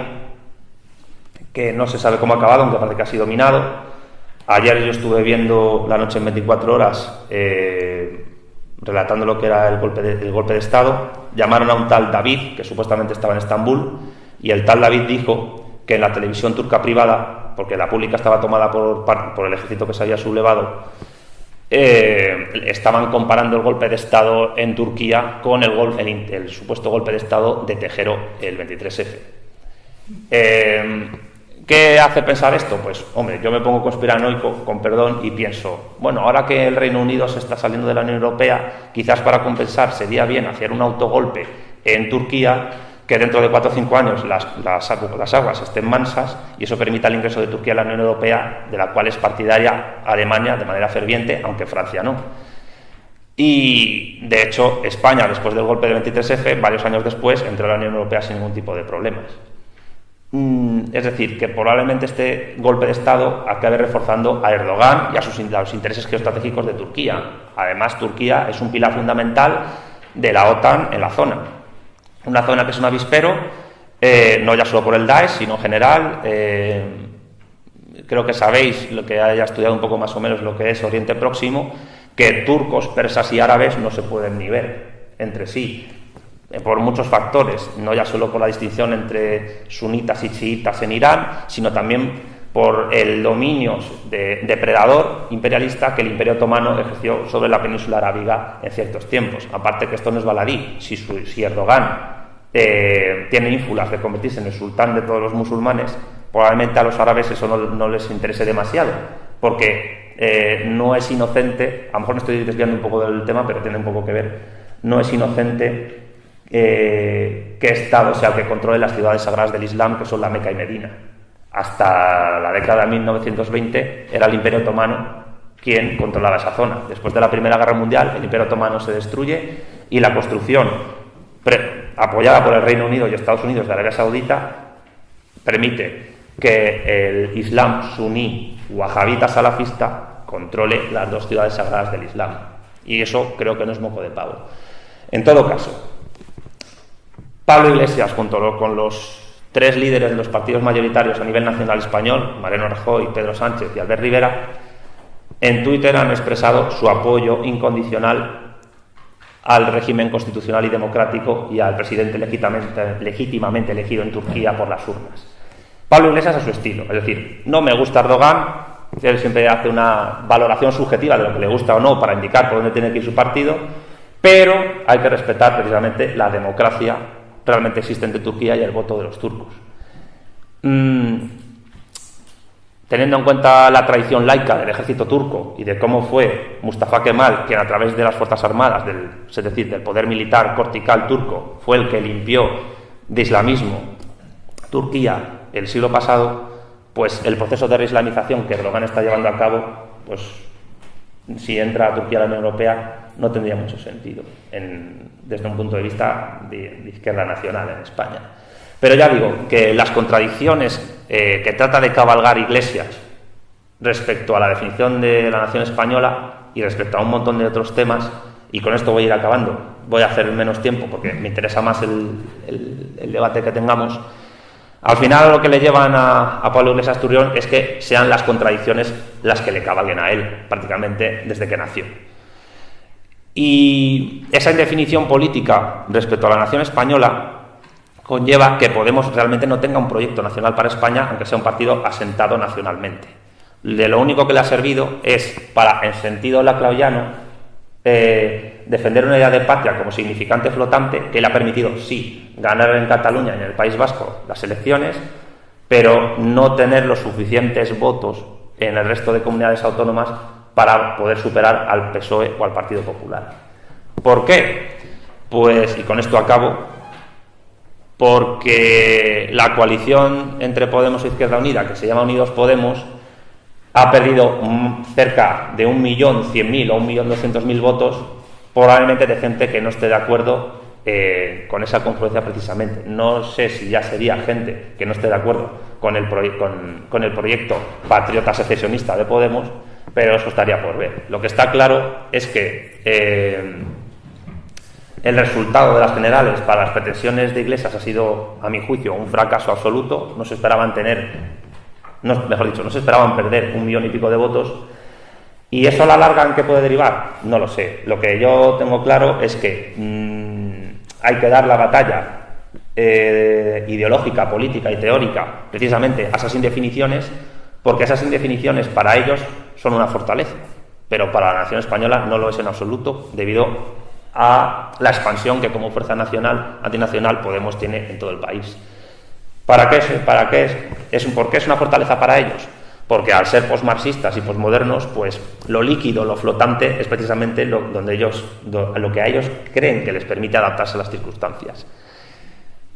que no se sabe cómo ha acabado, aunque parece que ha sido minado. Ayer yo estuve viendo La Noche en 24 horas, relatando lo que era el golpe de Estado. Llamaron a un tal David, que supuestamente estaba en Estambul, y el tal David dijo que en la televisión turca privada, porque la pública estaba tomada por el ejército que se había sublevado, estaban comparando el golpe de Estado en Turquía con el supuesto golpe de Estado de Tejero el 23F. ¿Qué hace pensar esto? Pues, hombre, yo me pongo conspiranoico, con perdón, y pienso, bueno, ahora que el Reino Unido se está saliendo de la Unión Europea, quizás para compensar sería bien hacer un autogolpe en Turquía, que dentro de 4 o 5 años las aguas estén mansas y eso permita el ingreso de Turquía a la Unión Europea, de la cual es partidaria Alemania de manera ferviente, aunque Francia no. Y, de hecho, España, después del golpe del 23F, varios años después, entró a la Unión Europea sin ningún tipo de problemas. Es decir, que probablemente este golpe de Estado acabe reforzando a Erdogan y a los intereses geoestratégicos de Turquía. Además, Turquía es un pilar fundamental de la OTAN en la zona. Una zona que es un avispero, no ya solo por el Daesh, sino en general. Creo que sabéis, lo que haya estudiado un poco más o menos lo que es Oriente Próximo, que turcos, persas y árabes no se pueden ni ver entre sí, por muchos factores, no ya solo por la distinción entre sunitas y chiitas en Irán, sino también por el dominio depredador imperialista que el Imperio Otomano ejerció sobre la península arábiga en ciertos tiempos. Aparte que esto no es baladí, si Erdogan tiene ínfulas de convertirse en el sultán de todos los musulmanes, probablemente a los árabes eso no les interese demasiado, porque no es inocente, a lo mejor me estoy desviando un poco del tema, pero tiene un poco que ver, no es inocente Estado sea el que controle las ciudades sagradas del Islam, que son la Meca y Medina. Hasta la década de 1920 era el Imperio Otomano quien controlaba esa zona. Después de la Primera Guerra Mundial, el Imperio Otomano se destruye y la construcción apoyada por el Reino Unido y Estados Unidos de Arabia Saudita permite que el Islam suní wahabita salafista controle las dos ciudades sagradas del Islam. Y eso creo que no es moco de pavo. En todo caso, Pablo Iglesias, junto con los tres líderes de los partidos mayoritarios a nivel nacional español, Mariano Rajoy, Pedro Sánchez y Albert Rivera, en Twitter han expresado su apoyo incondicional al régimen constitucional y democrático y al presidente legítimamente elegido en Turquía por las urnas. Pablo Iglesias a su estilo, es decir, no me gusta Erdogan, él siempre hace una valoración subjetiva de lo que le gusta o no para indicar por dónde tiene que ir su partido, pero hay que respetar precisamente la democracia realmente existente en Turquía y el voto de los turcos. Teniendo en cuenta la tradición laica del ejército turco y de cómo fue Mustafa Kemal, quien a través de las fuerzas armadas, es decir, del poder militar cortical turco, fue el que limpió de islamismo Turquía el siglo pasado, pues el proceso de reislamización que Erdogan está llevando a cabo, pues si entra a Turquía a la Unión Europea, no tendría mucho sentido desde un punto de vista de izquierda nacional en España. Pero ya digo que las contradicciones que trata de cabalgar Iglesias respecto a la definición de la nación española y respecto a un montón de otros temas, y con esto voy a ir acabando, voy a hacer menos tiempo porque me interesa más el debate que tengamos. Al final lo que le llevan a Pablo Iglesias Turrión es que sean las contradicciones las que le cabalguen a él, prácticamente desde que nació. Y esa indefinición política respecto a la nación española conlleva que Podemos realmente no tenga un proyecto nacional para España, aunque sea un partido asentado nacionalmente. De lo único que le ha servido es para, en sentido laclauiano, defender una idea de patria como significante flotante que le ha permitido, sí, ganar en Cataluña y en el País Vasco las elecciones, pero no tener los suficientes votos en el resto de comunidades autónomas para poder superar al PSOE o al Partido Popular. ¿Por qué? Pues, y con esto acabo, porque la coalición entre Podemos e Izquierda Unida, que se llama Unidos Podemos, ha perdido cerca de 1.100.000 o 1.200.000 votos, probablemente de gente que no esté de acuerdo con esa confluencia precisamente. No sé si ya sería gente que no esté de acuerdo con el proyecto patriota secesionista de Podemos, pero eso estaría por ver. Lo que está claro es que el resultado de las generales para las pretensiones de Iglesias ha sido, a mi juicio, un fracaso absoluto. No se esperaban no se esperaban perder 1 millón y pico de votos. ¿Y eso a la larga en qué puede derivar? No lo sé. Lo que yo tengo claro es que hay que dar la batalla ideológica, política y teórica precisamente a esas indefiniciones, porque esas indefiniciones para ellos son una fortaleza, pero para la nación española no lo es en absoluto, debido a la expansión que como fuerza nacional, antinacional, Podemos tiene en todo el país. ¿Por qué es una fortaleza para ellos? Porque al ser posmarxistas y posmodernos, pues lo líquido, lo flotante, es precisamente lo que a ellos creen que les permite adaptarse a las circunstancias.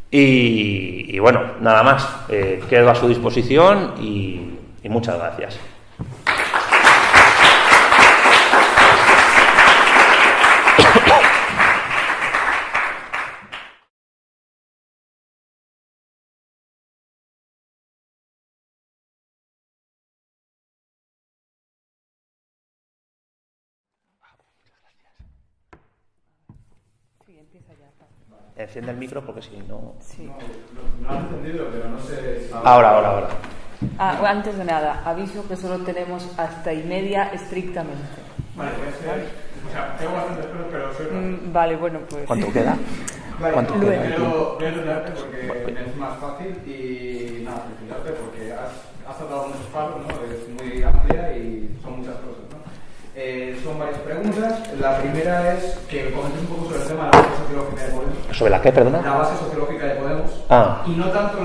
Y bueno, nada más. Quedo a su disposición y muchas gracias. Enciende el micro porque si no... Sí. No has entendido, pero no sé... Ahora. Antes de nada, aviso que solo tenemos hasta y media estrictamente. Vale, o sea, tengo bastantes cosas, pero soy rápido. Vale, bueno, pues... ¿Cuánto queda? Vale, ¿Cuánto queda? Voy a ayudarte porque es más fácil y nada, felicitarte porque has tratado muchos palos, ¿no? Es muy amplia y son muchas cosas, ¿no? Son varias preguntas. La primera es que comentes un poco sobre el tema de la base sociológica de Podemos. ¿Sobre la qué, perdona? La base sociológica de Podemos. Y no tanto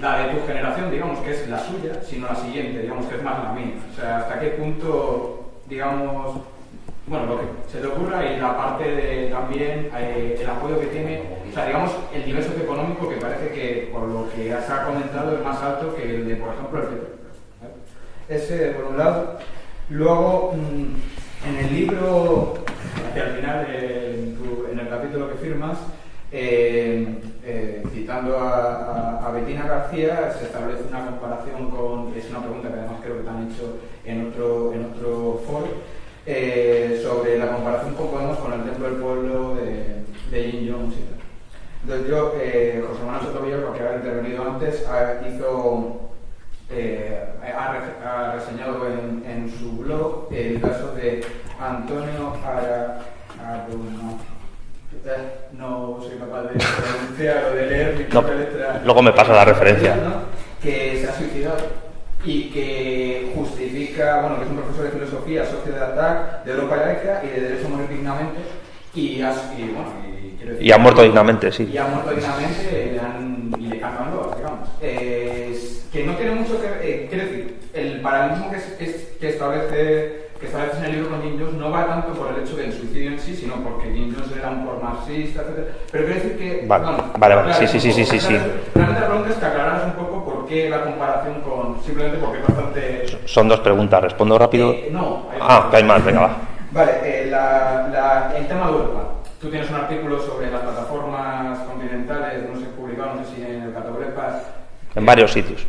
la de tu generación, digamos, que es la suya, sino la siguiente, digamos, que es más la mía. O sea, hasta qué punto, digamos, bueno, lo que se te ocurra y la parte de también el apoyo que tiene o sea, digamos, el nivel socioeconómico que parece que, por lo que se ha comentado, es más alto que el de, por ejemplo, el petróleo. Ese, por un lado. Luego, en el libro, hacia el final, en el capítulo que firmas, citando a Bettina García, se establece una comparación con, es una pregunta que además creo que te han hecho en otro foro, sobre la comparación con Podemos con el Templo del Pueblo de Jim Jones y tal. Entonces yo, José Manuel Sotomayor, que había intervenido antes, ha reseñado en su blog el caso de Antonio no soy capaz de pronunciar o de leer mi propia letra. Luego me pasa la referencia. ¿No? Que se ha suicidado y que justifica, bueno, que es un profesor de filosofía, socio de ATAC, de Europa Laica y de Derecho a Morir Dignamente, y ha muerto dignamente, sí. Y ha muerto dignamente y le cantan loas, digamos. Que no tiene mucho que ver, quiero decir, el paralelismo que establece en el libro con Jim Jones no va tanto por el hecho del suicidio en sí, sino porque Jim Jones era un marxista, etc. Pero quiero decir que... Vale, sí. Realmente la pregunta es que aclararas un poco por qué la comparación con... Simplemente porque es bastante... Son dos preguntas, ¿respondo rápido? No. Que hay más, venga, va. Vale, el tema de Europa. Tú tienes un artículo sobre las plataformas continentales, no sé, publicado, no sé si en el Catoblepas... En varios sitios.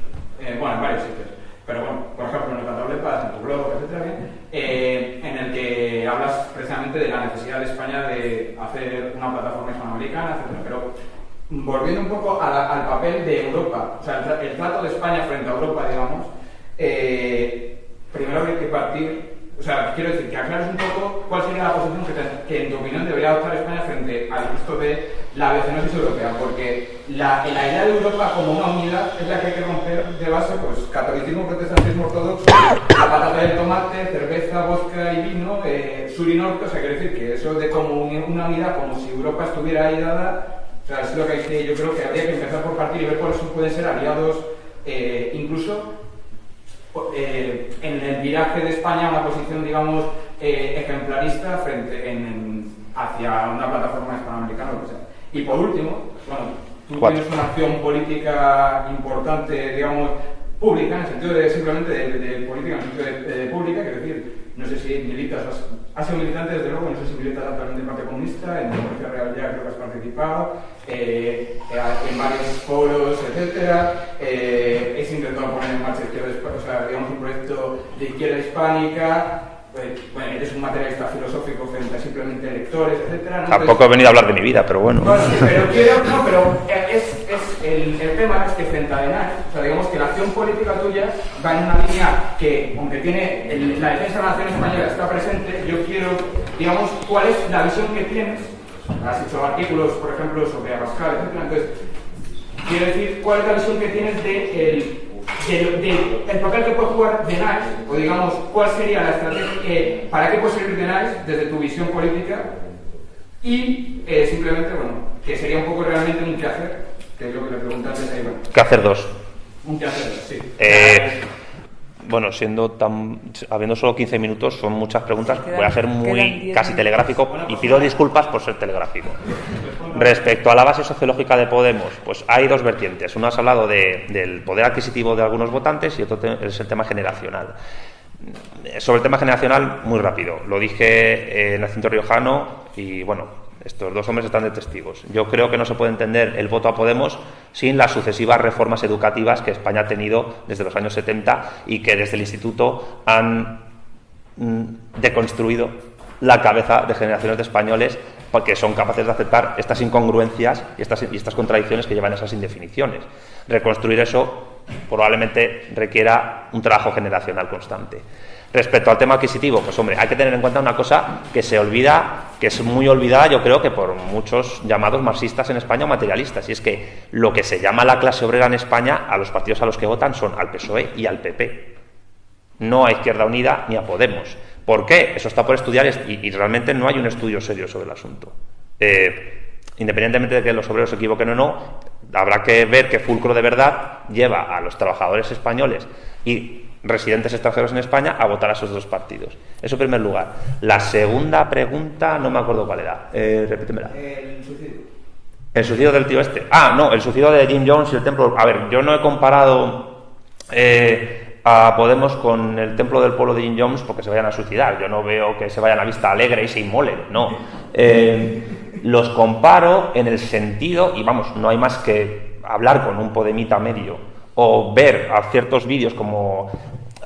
Bueno, en varios sitios. Pero bueno, por ejemplo, en el Catoblepas, en tu blog, etcétera, en el que hablas precisamente de la necesidad de España de hacer una plataforma hispanoamericana, etcétera. Pero volviendo un poco al papel de Europa, o sea, el trato de España frente a Europa, digamos, primero hay que partir... O sea, quiero decir, que aclares un poco cuál sería la posición que en tu opinión debería adoptar España frente al resto de la vecinosis europea, porque la idea de Europa como una unidad es la que hay que romper de base, pues catolicismo, protestantismo ortodoxo, la patata del tomate, cerveza, vodka y vino, sur y norte. O sea, quiero decir que eso de como una unidad, como si Europa estuviera ahí dada, o sea, es lo que hay que, yo creo que habría que empezar por partir y ver cuáles pueden ser aliados, incluso en el viraje de España, una posición, digamos, ejemplarista hacia una plataforma hispanoamericana o lo que sea. Y por último, bueno, tú tienes una acción política importante, digamos, pública, en el sentido de simplemente de política, en el sentido de pública, quiero decir, no sé si militas, has sido militante desde luego, no sé si militas actualmente en el Partido Comunista, en Democracia Real ya creo que has participado, en varios foros, etcétera. Has intentado poner en marcha digamos, un proyecto de izquierda hispánica. Bueno, eres un materialista filosófico frente a simplemente lectores, etcétera, ¿no? Tampoco he venido a hablar de mi vida, pero bueno. Pero el tema es que frente a Denay, o sea, digamos que la acción política tuya va en una línea que, aunque tiene la defensa de la nación española está presente, yo quiero, digamos, cuál es la visión que tienes. Has hecho artículos, por ejemplo, sobre Abascal, etcétera. Entonces, quiero decir, cuál es la visión que tienes del papel que puede jugar Denay, o digamos, cuál sería la estrategia, para qué puede servir Denay desde tu visión política, y simplemente, bueno, que sería un poco realmente un qué hacer, que es lo que le preguntaste a Iván. ¿Qué hacer dos? Un qué hacer, sí. Bueno, habiendo solo 15 minutos, son muchas preguntas, voy a ser casi telegráfico y pido disculpas por ser telegráfico. Respecto a la base sociológica de Podemos, pues hay dos vertientes. Uno has hablado del poder adquisitivo de algunos votantes y otro es el tema generacional. Sobre el tema generacional, muy rápido. Lo dije en el Cinto Riojano y, bueno, estos dos hombres están de testigos. Yo creo que no se puede entender el voto a Podemos sin las sucesivas reformas educativas que España ha tenido desde los años 70 y que desde el Instituto han deconstruido la cabeza de generaciones de españoles porque son capaces de aceptar estas incongruencias y estas contradicciones que llevan a esas indefiniciones. Reconstruir eso probablemente requiera un trabajo generacional constante. Respecto al tema adquisitivo, pues hombre, hay que tener en cuenta una cosa que se olvida, que es muy olvidada yo creo que por muchos llamados marxistas en España o materialistas, y es que lo que se llama la clase obrera en España, a los partidos a los que votan son al PSOE y al PP, no a Izquierda Unida ni a Podemos. ¿Por qué? Eso está por estudiar y realmente no hay un estudio serio sobre el asunto. Independientemente de que los obreros se equivoquen o no, habrá que ver qué fulcro de verdad lleva a los trabajadores españoles y residentes extranjeros en España a votar a esos dos partidos. Eso en primer lugar. La segunda pregunta, no me acuerdo cuál era. Repítemela. El suicidio. El suicidio del tío este. No, el suicidio de Jim Jones y el templo. A ver, yo no he comparado a Podemos con el templo del pueblo de Jim Jones porque se vayan a suicidar. Yo no veo que se vayan a Vista Alegre y se inmolen, no. Los comparo en el sentido, y vamos, no hay más que hablar con un podemita medio o ver a ciertos vídeos como...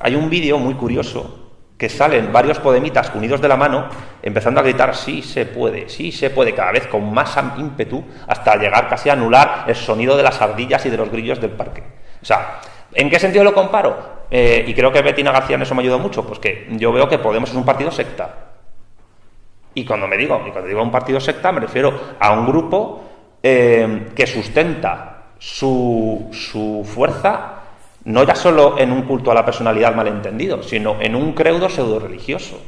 Hay un vídeo muy curioso que salen varios podemitas unidos de la mano empezando a gritar sí se puede, cada vez con más ímpetu hasta llegar casi a anular el sonido de las ardillas y de los grillos del parque. O sea, ¿en qué sentido lo comparo? Y creo que Betina García en eso me ayudó mucho, pues que yo veo que Podemos es un partido secta. Y cuando digo un partido secta me refiero a un grupo que sustenta su fuerza no ya solo en un culto a la personalidad malentendido, sino en un credo pseudo-religioso,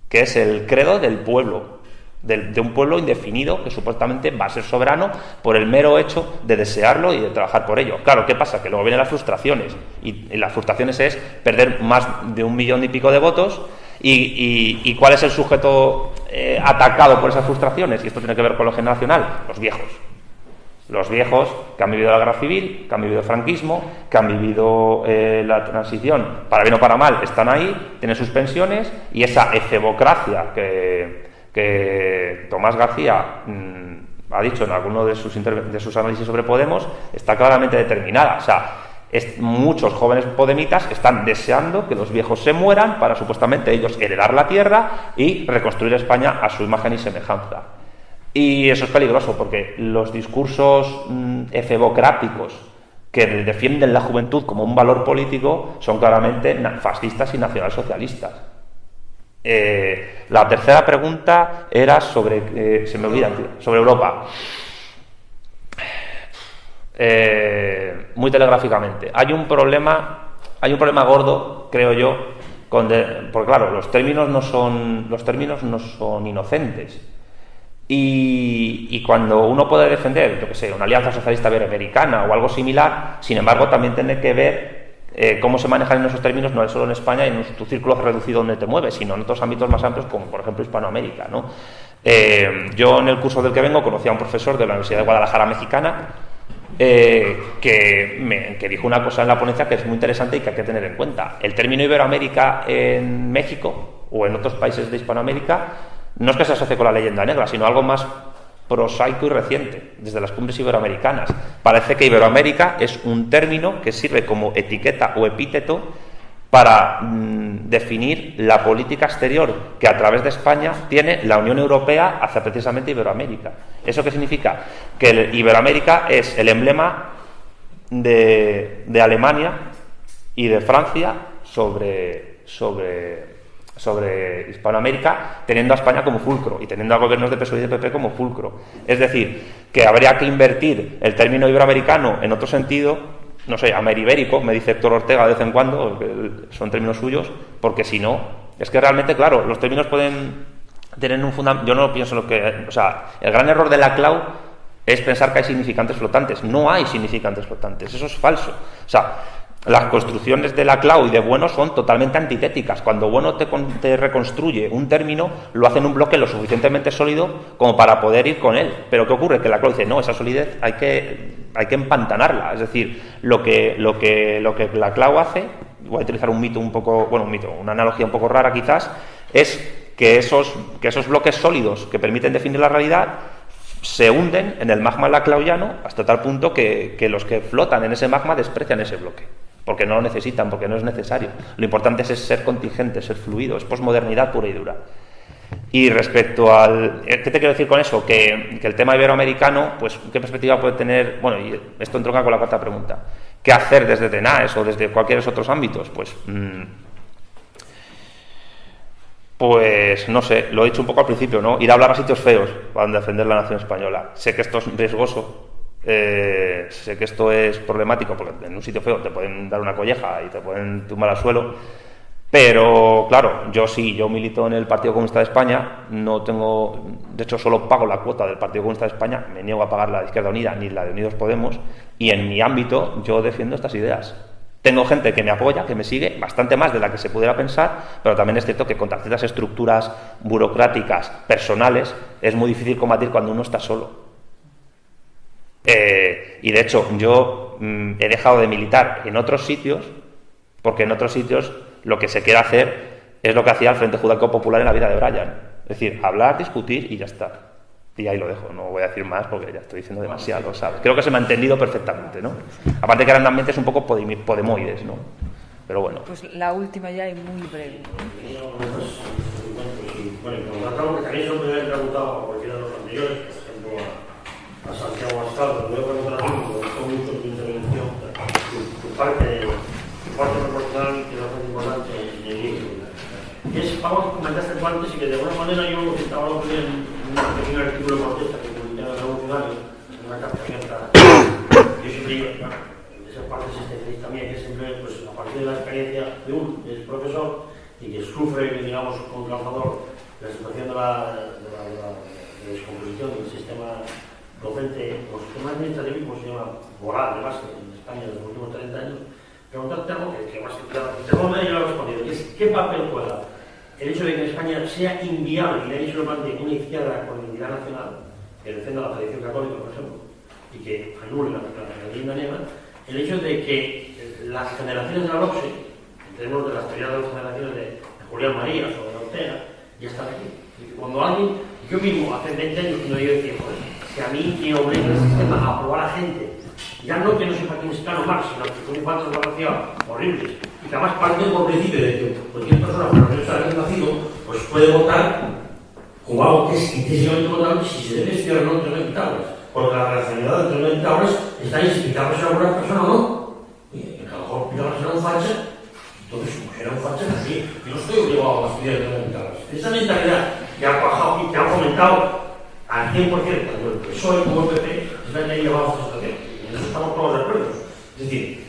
que es el credo del pueblo, de un pueblo indefinido que supuestamente va a ser soberano por el mero hecho de desearlo y de trabajar por ello. Claro, ¿qué pasa? Que luego vienen las frustraciones, y las frustraciones es perder más de 1 millón y pico de votos, y ¿cuál es el sujeto atacado por esas frustraciones? Y esto tiene que ver con lo generacional, los viejos. Los viejos que han vivido la guerra civil, que han vivido el franquismo, que han vivido la transición, para bien o para mal, están ahí, tienen sus pensiones, y esa efebocracia que Tomás García ha dicho en alguno de sus análisis sobre Podemos está claramente determinada. O sea, muchos jóvenes podemitas están deseando que los viejos se mueran para supuestamente ellos heredar la tierra y reconstruir España a su imagen y semejanza. Y eso es peligroso porque los discursos efebocráticos que defienden la juventud como un valor político son claramente fascistas y nacionalsocialistas. La tercera pregunta era sobre... se me olvida, tío, sobre Europa. Muy telegráficamente. Hay un problema gordo, creo yo, porque claro, los términos no son inocentes. Y cuando uno puede defender, yo que sé, una alianza socialista iberoamericana o algo similar, sin embargo, también tiene que ver cómo se manejan en esos términos, no es solo en España y en tu círculo reducido donde te mueves, sino en otros ámbitos más amplios, como por ejemplo Hispanoamérica, ¿no? Yo en el curso del que vengo conocí a un profesor de la Universidad de Guadalajara mexicana que dijo una cosa en la ponencia que es muy interesante y que hay que tener en cuenta. El término Iberoamérica en México o en otros países de Hispanoamérica no es que se asocie con la leyenda negra, sino algo más prosaico y reciente, desde las cumbres iberoamericanas. Parece que Iberoamérica es un término que sirve como etiqueta o epíteto para definir la política exterior que a través de España tiene la Unión Europea hacia precisamente Iberoamérica. ¿Eso qué significa? Que Iberoamérica es el emblema de Alemania y de Francia sobre Hispanoamérica, teniendo a España como fulcro y teniendo a gobiernos de PSOE y de PP como fulcro. Es decir, que habría que invertir el término iberoamericano en otro sentido, no sé, ameribérico, me dice Héctor Ortega de vez en cuando, son términos suyos, porque si no, es que realmente, claro, los términos pueden tener un fundamento. Yo no pienso lo que... O sea, el gran error de la CLAU es pensar que hay significantes flotantes. No hay significantes flotantes, eso es falso. O sea, las construcciones de la CLAU y de Bueno son totalmente antitéticas. Cuando Bueno te reconstruye un término, lo hace en un bloque lo suficientemente sólido como para poder ir con él. Pero ¿qué ocurre? Que la CLAU dice, no, esa solidez hay que empantanarla. Es decir, lo que la CLAU hace, voy a utilizar una analogía un poco rara quizás, es que esos bloques sólidos que permiten definir la realidad se hunden en el magma laclauiano hasta tal punto que los que flotan en ese magma desprecian ese bloque. Porque no lo necesitan, porque no es necesario. Lo importante es ser contingente, ser fluido, es posmodernidad pura y dura. Y respecto al... ¿Qué te quiero decir con eso? Que el tema iberoamericano, pues, ¿qué perspectiva puede tener? Bueno, y esto entronca con la cuarta pregunta. ¿Qué hacer desde TENAES o desde cualquier otros ámbitos? Pues no sé, lo he dicho un poco al principio, ¿no? Ir a hablar a sitios feos para defender la nación española. Sé que esto es riesgoso. Sé que esto es problemático porque en un sitio feo te pueden dar una colleja y te pueden tumbar al suelo, pero claro, yo milito en el Partido Comunista de España, de hecho solo pago la cuota del Partido Comunista de España, me niego a pagar la de Izquierda Unida ni la de Unidos Podemos, y en mi ámbito yo defiendo estas ideas. Tengo gente que me apoya, que me sigue, bastante más de la que se pudiera pensar, pero también es cierto que contra ciertas estructuras burocráticas, personales, es muy difícil combatir cuando uno está solo. Y de hecho, yo he dejado de militar en otros sitios, porque en otros sitios lo que se quiere hacer es lo que hacía el Frente Judaico Popular en la vida de Brian. Es decir, hablar, discutir y ya está. Y ahí lo dejo, no voy a decir más porque ya estoy diciendo demasiado, ¿sabes? Creo que se me ha entendido perfectamente, ¿no? Aparte que eran ambientes un poco podemoides, ¿no? Pero bueno. Pues la última ya y muy breve. Bueno, como también se me había preguntado a cualquiera de los anteriores, por ejemplo a Santiago Abascal, pero voy a preguntar a ti, porque me gustó mucho tu intervención, tu parte proporcional, que es bastante importante en el libro. Vamos a comentaste tú antes y que de alguna manera yo lo que estaba hablando en un pequeño artículo de protesta que publiqué en el Revolucionario, en una carta abierta, yo siempre digo, bueno, de esa parte existencialista también, que siempre, pues a partir de la experiencia de un profesor y que sufre, digamos, con calzador la situación de la descomposición del sistema docente, o sistema administrativo, como se llama, moral, de base, en España en los últimos 30 años, preguntarte algo que más que claro, de alguna manera yo lo he respondido, que es ¿qué papel juega el hecho de que en España sea inviable, y de ahí se lo plantea una izquierda con identidad nacional, que defienda la tradición católica, por ejemplo, y que anule la leyenda negra, el hecho de que las generaciones de la LOCSE, en términos de las teorías de las generaciones de Julián Marías o de Ortega, ya están aquí. Y que cuando alguien, yo mismo hace 20 años cuando yo decía, joder, que a mí me obliga el sistema a aprobar a gente, ya no que no sepa quién es Karl Marx, sino que son faltas de vacío horribles, y que además parte por principio de que cualquier persona por la que no está recién nacido, pues puede votar como algo que es intrínsecamente votable si se debe estudiar o no entre los tablas, porque la racionalidad entre los tablas está insignificada si alguna persona o no, y que a lo mejor Pitágoras era un facha, entonces como era un facha, así, yo no estoy obligado a estudiar entre los tablas. Esa mentalidad que ha cuajado y que ha fomentado al 100%, tanto el PSOE como el PP, es la que ha llevado a esta situación. En eso estamos todos de acuerdo. Es decir,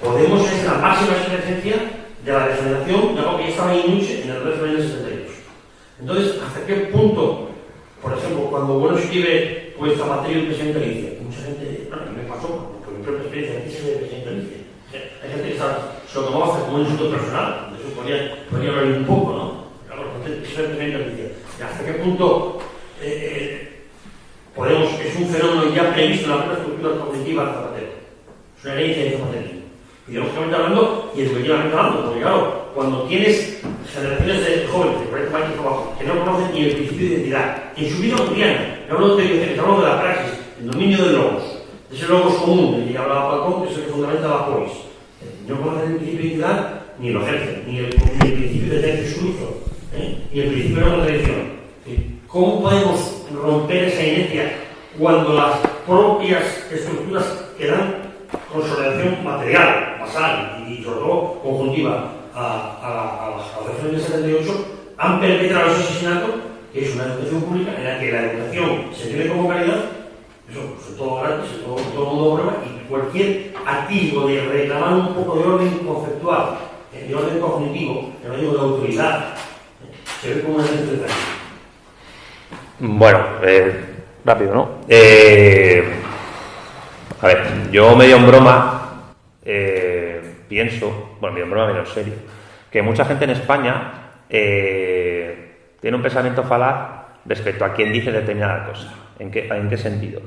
Podemos es la máxima experiencia de la degeneración de algo que ya estaba inútil en el régimen del 78. Entonces, ¿hasta qué punto, por ejemplo, cuando uno escribe pues Zapatero y el presidente Galicia, mucha gente, bueno, me pasó por mi propia experiencia, aquí se ve el presidente Galicia. Hay gente que se lo tomaba hasta como un insulto personal, de eso podría hablar un poco, ¿no? Claro, gente que se ve el presidente Galicia. ¿Y hasta qué punto podemos, es un fenómeno ya previsto en la propia estructura cognitiva de Zapatero? Es una herencia de Zapatero. Ideológicamente hablando y educativamente hablando, porque claro, cuando tienes generaciones de jóvenes de 40 años abajo que no conocen ni el principio de identidad en su vida cotidiana, no hablo de teoría, hablo de la praxis, el dominio del logos, de ese logos común del que hablaba Platón, que es el que fundamenta la polis. No conocen el principio de identidad ni lo ejercen, ni el principio de tener su uso, ni el principio de la contradicción. ¿Cómo podemos romper esa inercia cuando las propias estructuras quedan consolidación material, basal y sobre todo conjuntiva a las elecciones del 78 han perpetrado ese asesinato, que es una educación pública en la que la educación se tiene como calidad, eso sobre todo gratis, todo el mundo prueba, y cualquier atisbo de reclamar un poco de orden conceptual, de orden cognitivo, que no digo de autoridad, se ve como una necesidad. Bueno, rápido, ¿no? A ver, yo medio en broma pienso, bueno, medio en broma, medio en serio, que mucha gente en España tiene un pensamiento falaz respecto a quien dice determinada cosa. ¿En qué sentido?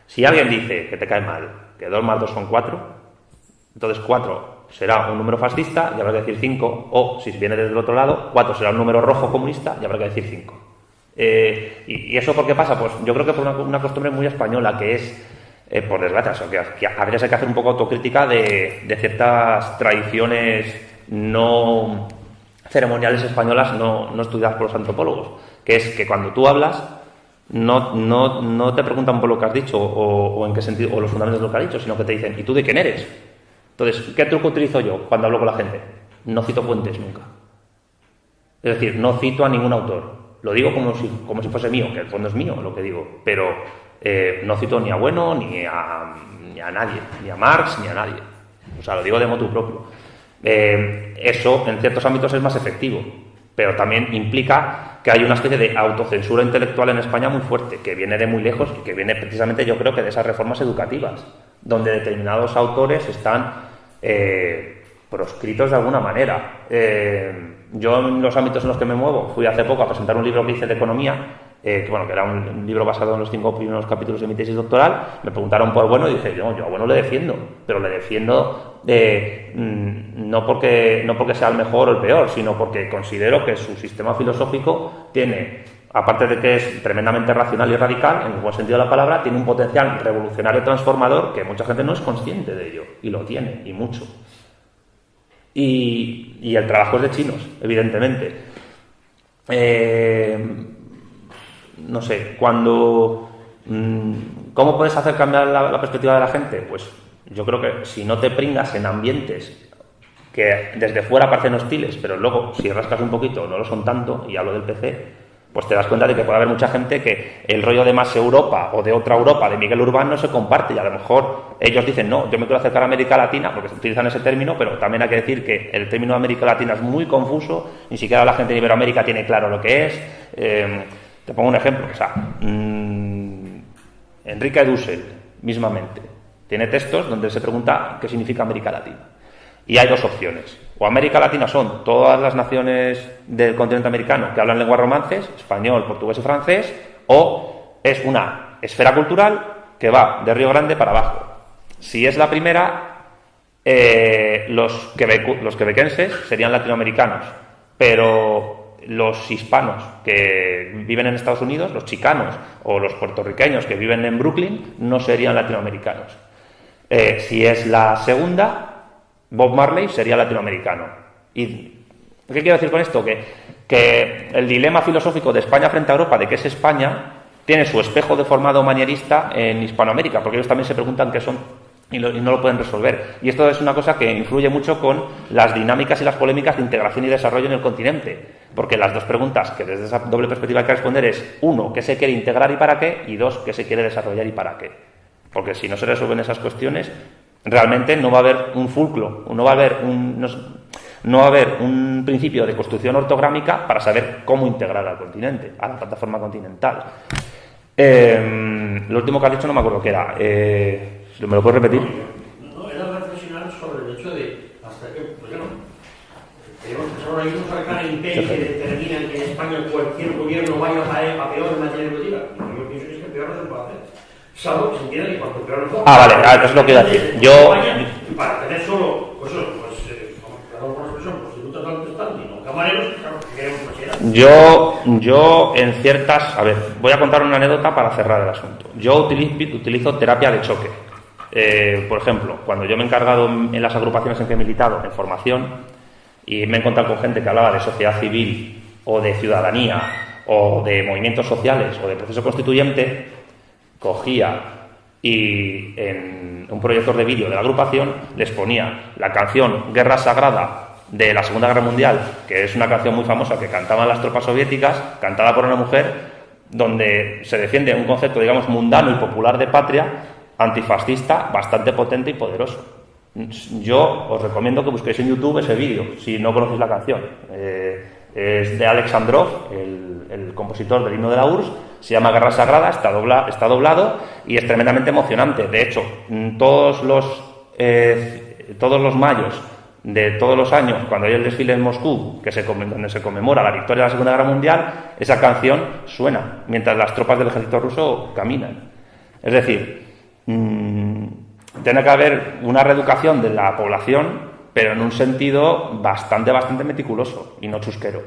Si alguien dice que te cae mal, que 2 más 2 son 4, entonces 4 será un número fascista y habrá que decir 5, o si viene desde el otro lado, 4 será un número rojo comunista y habrá que decir 5. ¿Y eso por qué pasa? Pues yo creo que por una costumbre muy española, que es, por desgracia, o que a veces hay que hacer un poco autocrítica de ciertas tradiciones no ceremoniales españolas no estudiadas por los antropólogos, que es que cuando tú hablas no te preguntan por lo que has dicho o en qué sentido, o los fundamentos de lo que has dicho, sino que te dicen, ¿y tú de quién eres? Entonces, ¿qué truco utilizo yo cuando hablo con la gente? No cito fuentes nunca. Es decir, no cito a ningún autor. Lo digo como si fuese mío, que el fondo es mío lo que digo, pero no cito ni a Bueno, ni a nadie, ni a Marx, ni a nadie. O sea, lo digo de motu propio. Eso en ciertos ámbitos es más efectivo, pero también implica que hay una especie de autocensura intelectual en España muy fuerte, que viene de muy lejos y que viene precisamente, yo creo, que de esas reformas educativas, donde determinados autores están proscritos de alguna manera. Yo, en los ámbitos en los que me muevo, fui hace poco a presentar un libro que hice de economía que era un libro basado en los 5 primeros capítulos de mi tesis doctoral, me preguntaron por Bueno y dije, yo a Bueno le defiendo, pero le defiendo no porque sea el mejor o el peor, sino porque considero que su sistema filosófico tiene, aparte de que es tremendamente racional y radical, en el buen sentido de la palabra, tiene un potencial revolucionario transformador que mucha gente no es consciente de ello, y lo tiene, y mucho. Y el trabajo es de chinos, evidentemente. No sé, ¿cómo puedes hacer cambiar la perspectiva de la gente? Pues yo creo que si no te pringas en ambientes que desde fuera parecen hostiles, pero luego si rascas un poquito no lo son tanto, y hablo del PC, pues te das cuenta de que puede haber mucha gente que el rollo de Más Europa o de Otra Europa de Miguel Urbán no se comparte, y a lo mejor ellos dicen, no, yo me quiero acercar a América Latina, porque se utilizan ese término, pero también hay que decir que el término América Latina es muy confuso, ni siquiera la gente de Iberoamérica tiene claro lo que es. Te pongo un ejemplo, Enrique Dussel, mismamente, tiene textos donde se pregunta qué significa América Latina. Y hay dos opciones. O América Latina son todas las naciones del continente americano que hablan lenguas romances, español, portugués y francés, o es una esfera cultural que va de Río Grande para abajo. Si es la primera, los quebequenses serían latinoamericanos, pero los hispanos que viven en Estados Unidos, los chicanos o los puertorriqueños que viven en Brooklyn, no serían latinoamericanos. Si es la segunda, Bob Marley sería latinoamericano. ¿Y qué quiero decir con esto? Que el dilema filosófico de España frente a Europa, de qué es España, tiene su espejo deformado manierista en Hispanoamérica, porque ellos también se preguntan qué son y no lo pueden resolver. Y esto es una cosa que influye mucho con las dinámicas y las polémicas de integración y desarrollo en el continente, porque las dos preguntas que desde esa doble perspectiva hay que responder es, uno, ¿qué se quiere integrar y para qué? Y dos, ¿qué se quiere desarrollar y para qué? Porque si no se resuelven esas cuestiones, realmente no va a haber un fulcro, no va a haber un principio de construcción ortográmica para saber cómo integrar al continente, a la plataforma continental. Lo último que has dicho no me acuerdo qué era. ¿Me lo puedes repetir? No, era reflexionar sobre el hecho de hasta qué, tenemos que solo hay un cercano imperio que determina que en España cualquier gobierno vaya a peor en materia educativa. Yo pienso que es que peor no se puede hacer. Salvo que se entienda que cuanto peor mejor. Vale, eso es lo que iba a decir. Para tener solo, perdón por la expresión, prostitutas tanto y no camareros, claro, que queremos considerar. Yo en ciertas... A ver, voy a contar una anécdota para cerrar el asunto. Yo utilizo terapia de choque. Por ejemplo, cuando yo me he encargado en las agrupaciones en que he militado, en formación, y me he encontrado con gente que hablaba de sociedad civil, o de ciudadanía, o de movimientos sociales, o de proceso constituyente, cogía y en un proyector de vídeo de la agrupación les ponía la canción Guerra Sagrada de la Segunda Guerra Mundial, que es una canción muy famosa que cantaban las tropas soviéticas, cantada por una mujer, donde se defiende un concepto, digamos, mundano y popular de patria, antifascista, bastante potente y poderoso. Yo os recomiendo que busquéis en YouTube ese vídeo, si no conocéis la canción. Es de Alex Androv, el compositor del himno de la URSS, se llama Guerra Sagrada, está doblado y es tremendamente emocionante. De hecho, todos los mayos de todos los años, cuando hay el desfile en Moscú, donde se conmemora la victoria de la Segunda Guerra Mundial, esa canción suena mientras las tropas del ejército ruso caminan. Es decir, tiene que haber una reeducación de la población, pero en un sentido bastante meticuloso y no chusquero.